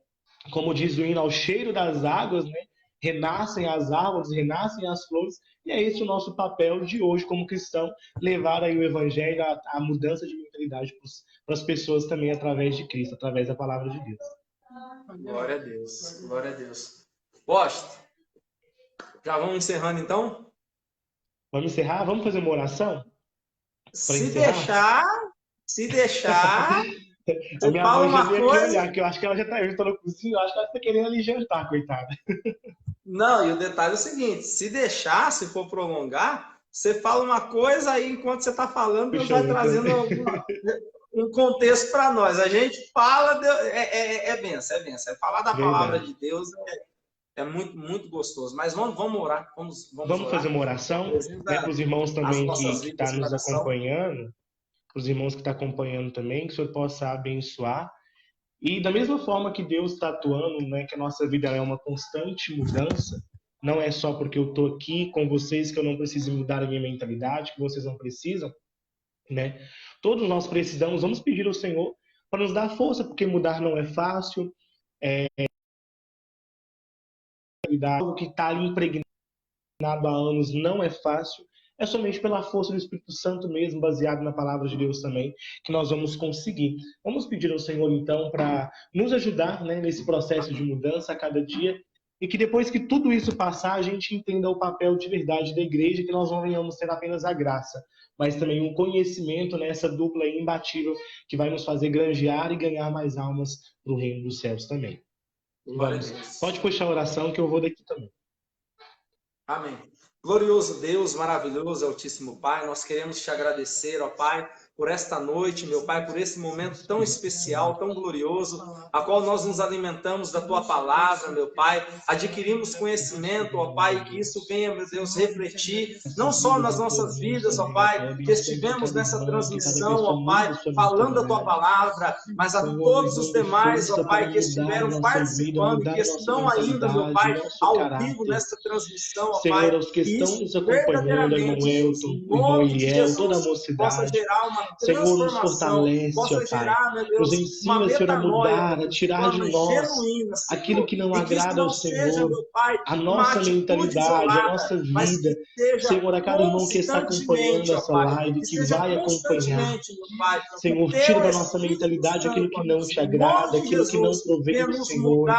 Como diz o hino, ao cheiro das águas, né? Renascem as árvores, renascem as flores, e é esse o nosso papel de hoje como cristão, levar aí o evangelho, a mudança de mentalidade para as pessoas também através de Cristo, através da palavra de Deus. Glória a Deus, glória a Deus. Washington, já vamos encerrando então? Vamos encerrar? Vamos fazer uma oração? Se deixar, a minha mãe já veio aqui olhar, que eu acho que ela já está na cozinha, eu acho que ela está querendo ali jantar, coitada. Não, e o detalhe é o seguinte, se deixar, se for prolongar, você fala uma coisa, aí enquanto você está falando, Deus vai trazendo um contexto para nós. A gente fala, benção, é benção. Falar da palavra de Deus é muito, muito gostoso. Mas vamos orar. Vamos orar. Fazer uma oração, né, para os irmãos também que estão nos acompanhando, para os irmãos que estão acompanhando também, que o Senhor possa abençoar. E da mesma forma que Deus está atuando, né, que a nossa vida é uma constante mudança, não é só porque eu estou aqui com vocês que eu não preciso mudar a minha mentalidade, que vocês não precisam, né? Todos nós precisamos, vamos pedir ao Senhor para nos dar força, porque mudar não é fácil, algo que está ali impregnado há anos não é fácil, é somente pela força do Espírito Santo mesmo, baseado na palavra de Deus também, que nós vamos conseguir. Vamos pedir ao Senhor, então, para nos ajudar, né, nesse processo de mudança a cada dia, e que depois que tudo isso passar, a gente entenda o papel de verdade da igreja, que nós não venhamos ter apenas a graça, mas também um conhecimento, né, essa dupla imbatível, que vai nos fazer granjear e ganhar mais almas para o reino dos céus também. Vamos. Pode puxar a oração que eu vou daqui também. Amém. Glorioso Deus, maravilhoso, Altíssimo Pai, nós queremos te agradecer, ó Pai, por esta noite, meu Pai, por esse momento tão especial, tão glorioso, a qual nós nos alimentamos da Tua palavra, meu Pai, adquirimos conhecimento, ó Pai, que isso venha, meu Deus, refletir, não só nas nossas vidas, ó Pai, que estivemos nessa transmissão, ó Pai, falando a Tua palavra, mas a todos os demais, ó Pai, que estiveram participando e que estão ainda, meu Pai, ao vivo nessa transmissão, ó Pai, que estão nos acompanhando, irmão Elton, irmão Eliel, toda a mocidade, possa gerar uma Senhor, nos fortalece, ó Pai. Nos ensina, Senhor, a mudar, a tirar de nós aquilo que não agrada ao Senhor, a nossa mentalidade, a nossa vida. Senhor, a cada irmão que está acompanhando essa live, que vai acompanhar. Senhor, tira da nossa mentalidade aquilo que não te agrada, aquilo que não provém do Senhor.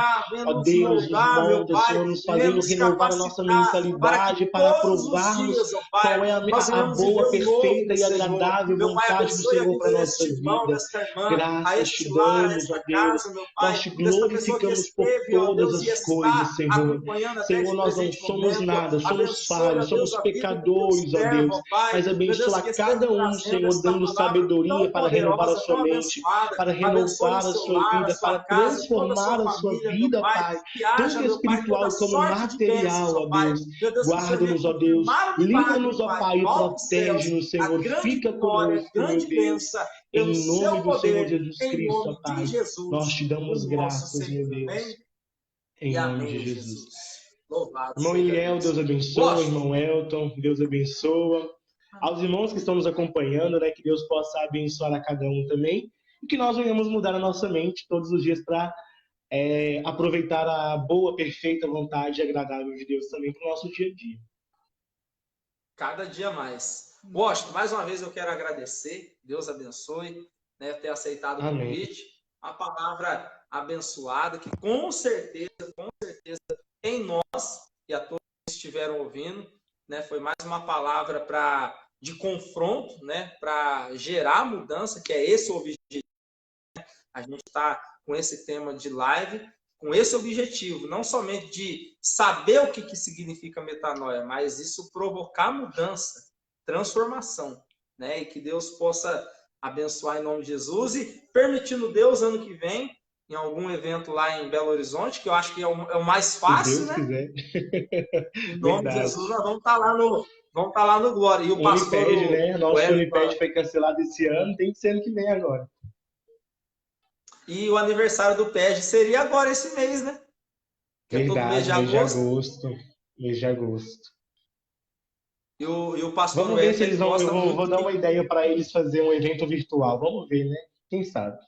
Ó Deus, nos molda, Senhor, nos fazendo renovar a nossa mentalidade para provarmos qual é a boa, perfeita e agradável vontade do Senhor para a nossa vida. Graças te damos, ó Deus. Nós te glorificamos por todas as coisas, Senhor. Senhor, nós não somos nada, somos falhos, somos pecadores, ó Deus. Mas abençoa cada um, Senhor, dando sabedoria para renovar a sua mente, para renovar a sua vida, para transformar a sua vida, Pai, tanto espiritual como material, ó Deus. Guarda-nos, ó Deus. Livra-nos, ó Pai, e protege-nos, Senhor. Fica conosco. meu grande Deus. bênção, pelo Em nome seu do Senhor poder, Jesus em Cristo, ó nome de Pai, nós Jesus, te damos o nosso graças, meu Senhor. Deus. Amém? Em E nome de amém, Jesus. Jesus. Louvado Irmão seja Eliel, Deus. Deus abençoa. Washington, Irmão Elton, Deus abençoa. Aos irmãos que estão nos acompanhando, né, que Deus possa abençoar a cada um também. E que nós venhamos mudar a nossa mente todos os dias para aproveitar a boa, perfeita vontade e agradável de Deus também para o nosso dia a dia. cada dia mais. Washington, mais uma vez eu quero agradecer. Deus abençoe, né, ter aceitado o Amém. convite. Uma palavra abençoada que com certeza, em nós e a todos que estiveram ouvindo, né, foi mais uma palavra de confronto, né, para gerar mudança, que é esse o objetivo. A gente está com esse tema de live, com esse objetivo, não somente de saber o que significa metanoia, mas isso provocar mudança, transformação, né? E que Deus possa abençoar em nome de Jesus e, permitindo Deus, ano que vem, em algum evento lá em Belo Horizonte, que eu acho que é o mais fácil, Se Deus né? quiser. Em nome de Verdade. Jesus, nós vamos estar lá no Glória. E o pastor Uniped, né? Nosso Wellington, Uniped foi cancelado esse ano, tem que ser ano que vem agora. e o aniversário do PEG seria agora esse mês, né? Que é todo mês Verdade, de mês de agosto. agosto. Mês de agosto. E o pastor Vamos ver se Wellington, eles ele vão. gosta Eu vou muito dar uma ideia para eles fazer um evento virtual. Vamos ver, né? Quem sabe?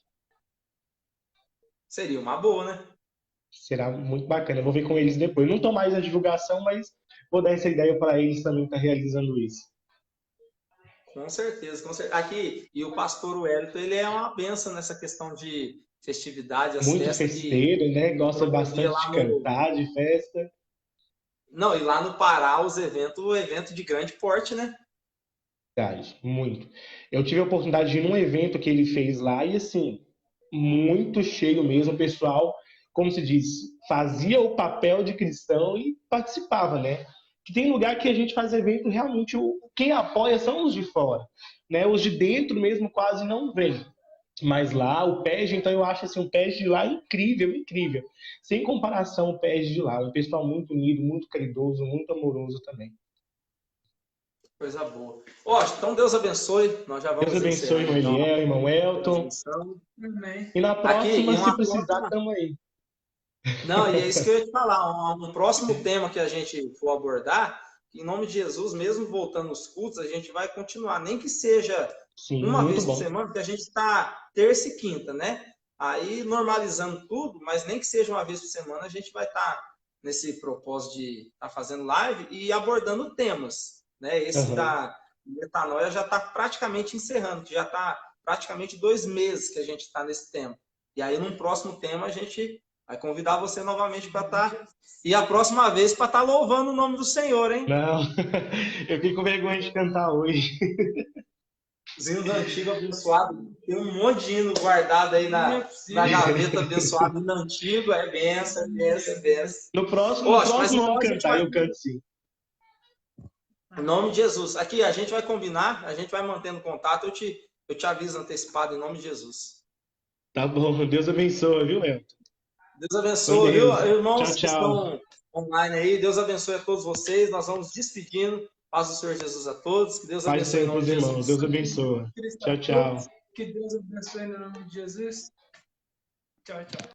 Seria uma boa, né? Será muito bacana. Eu vou ver com eles depois. Não estou mais na divulgação, mas vou dar essa ideia para eles também estar realizando isso. Com certeza, com certeza. Aqui, e o pastor Wellington, ele é uma benção nessa questão de festividade, as Muito festas festeiro, né? Gosta promovia bastante de cantar, de festa. Não, e lá no Pará, o evento de grande porte, né? Verdade, muito. Eu tive a oportunidade de ir num evento que ele fez lá e, assim, muito cheio mesmo. O pessoal, como se diz, fazia o papel de cristão e participava, né? Que tem lugar que a gente faz evento realmente, quem apoia são os de fora, né? Os de dentro mesmo quase não vêm. Mas lá, o PEG, então eu acho assim, o PEG de lá é incrível, incrível. Sem comparação, o PEG de lá. Um pessoal muito unido, muito caridoso, muito amoroso também. Coisa boa. Ó, então Deus abençoe. Nós já Deus vamos abençoe, encerrando irmão então a Eliel, irmão Elton. transmissão. Amém. E na Aqui, próxima, e se uma precisar, próxima. estamos aí. Não, e é isso que eu ia te falar. Um próximo tema que a gente for abordar, em nome de Jesus, mesmo voltando aos cultos, a gente vai continuar, nem que seja Sim, uma muito vez por bom. semana, porque a gente está terça e quinta, né? Aí normalizando tudo, mas nem que seja uma vez por semana, a gente vai estar nesse propósito de estar fazendo live e abordando temas, né? Esse da metanoia já está praticamente encerrando, já está praticamente 2 meses que a gente está nesse tema. E aí, num próximo tema, a gente vai convidar você novamente para estar. E a próxima vez para estar louvando o nome do Senhor, hein? Não, eu fico com vergonha de cantar hoje. Os hinos antigos abençoados. Tem um monte de hino guardado aí na gaveta abençoado. Hino antigo é benção, é benção, é benção. No próximo Mas ano então a gente cantar, vai... eu canto sim. Em nome de Jesus. Aqui a gente vai combinar, a gente vai mantendo contato. Eu te aviso antecipado em nome de Jesus. Tá bom, Deus abençoe, viu, Elton? Deus abençoe, viu, irmãos Tchau, que tchau. estão online aí. Deus abençoe a todos vocês. Nós vamos despedindo. Paz do Senhor Jesus a todos. Que Deus Paz abençoe em sempre nome os de irmãos. Jesus. Deus abençoe. Tchau, tchau. Que Deus abençoe no nome de Jesus. Tchau, tchau.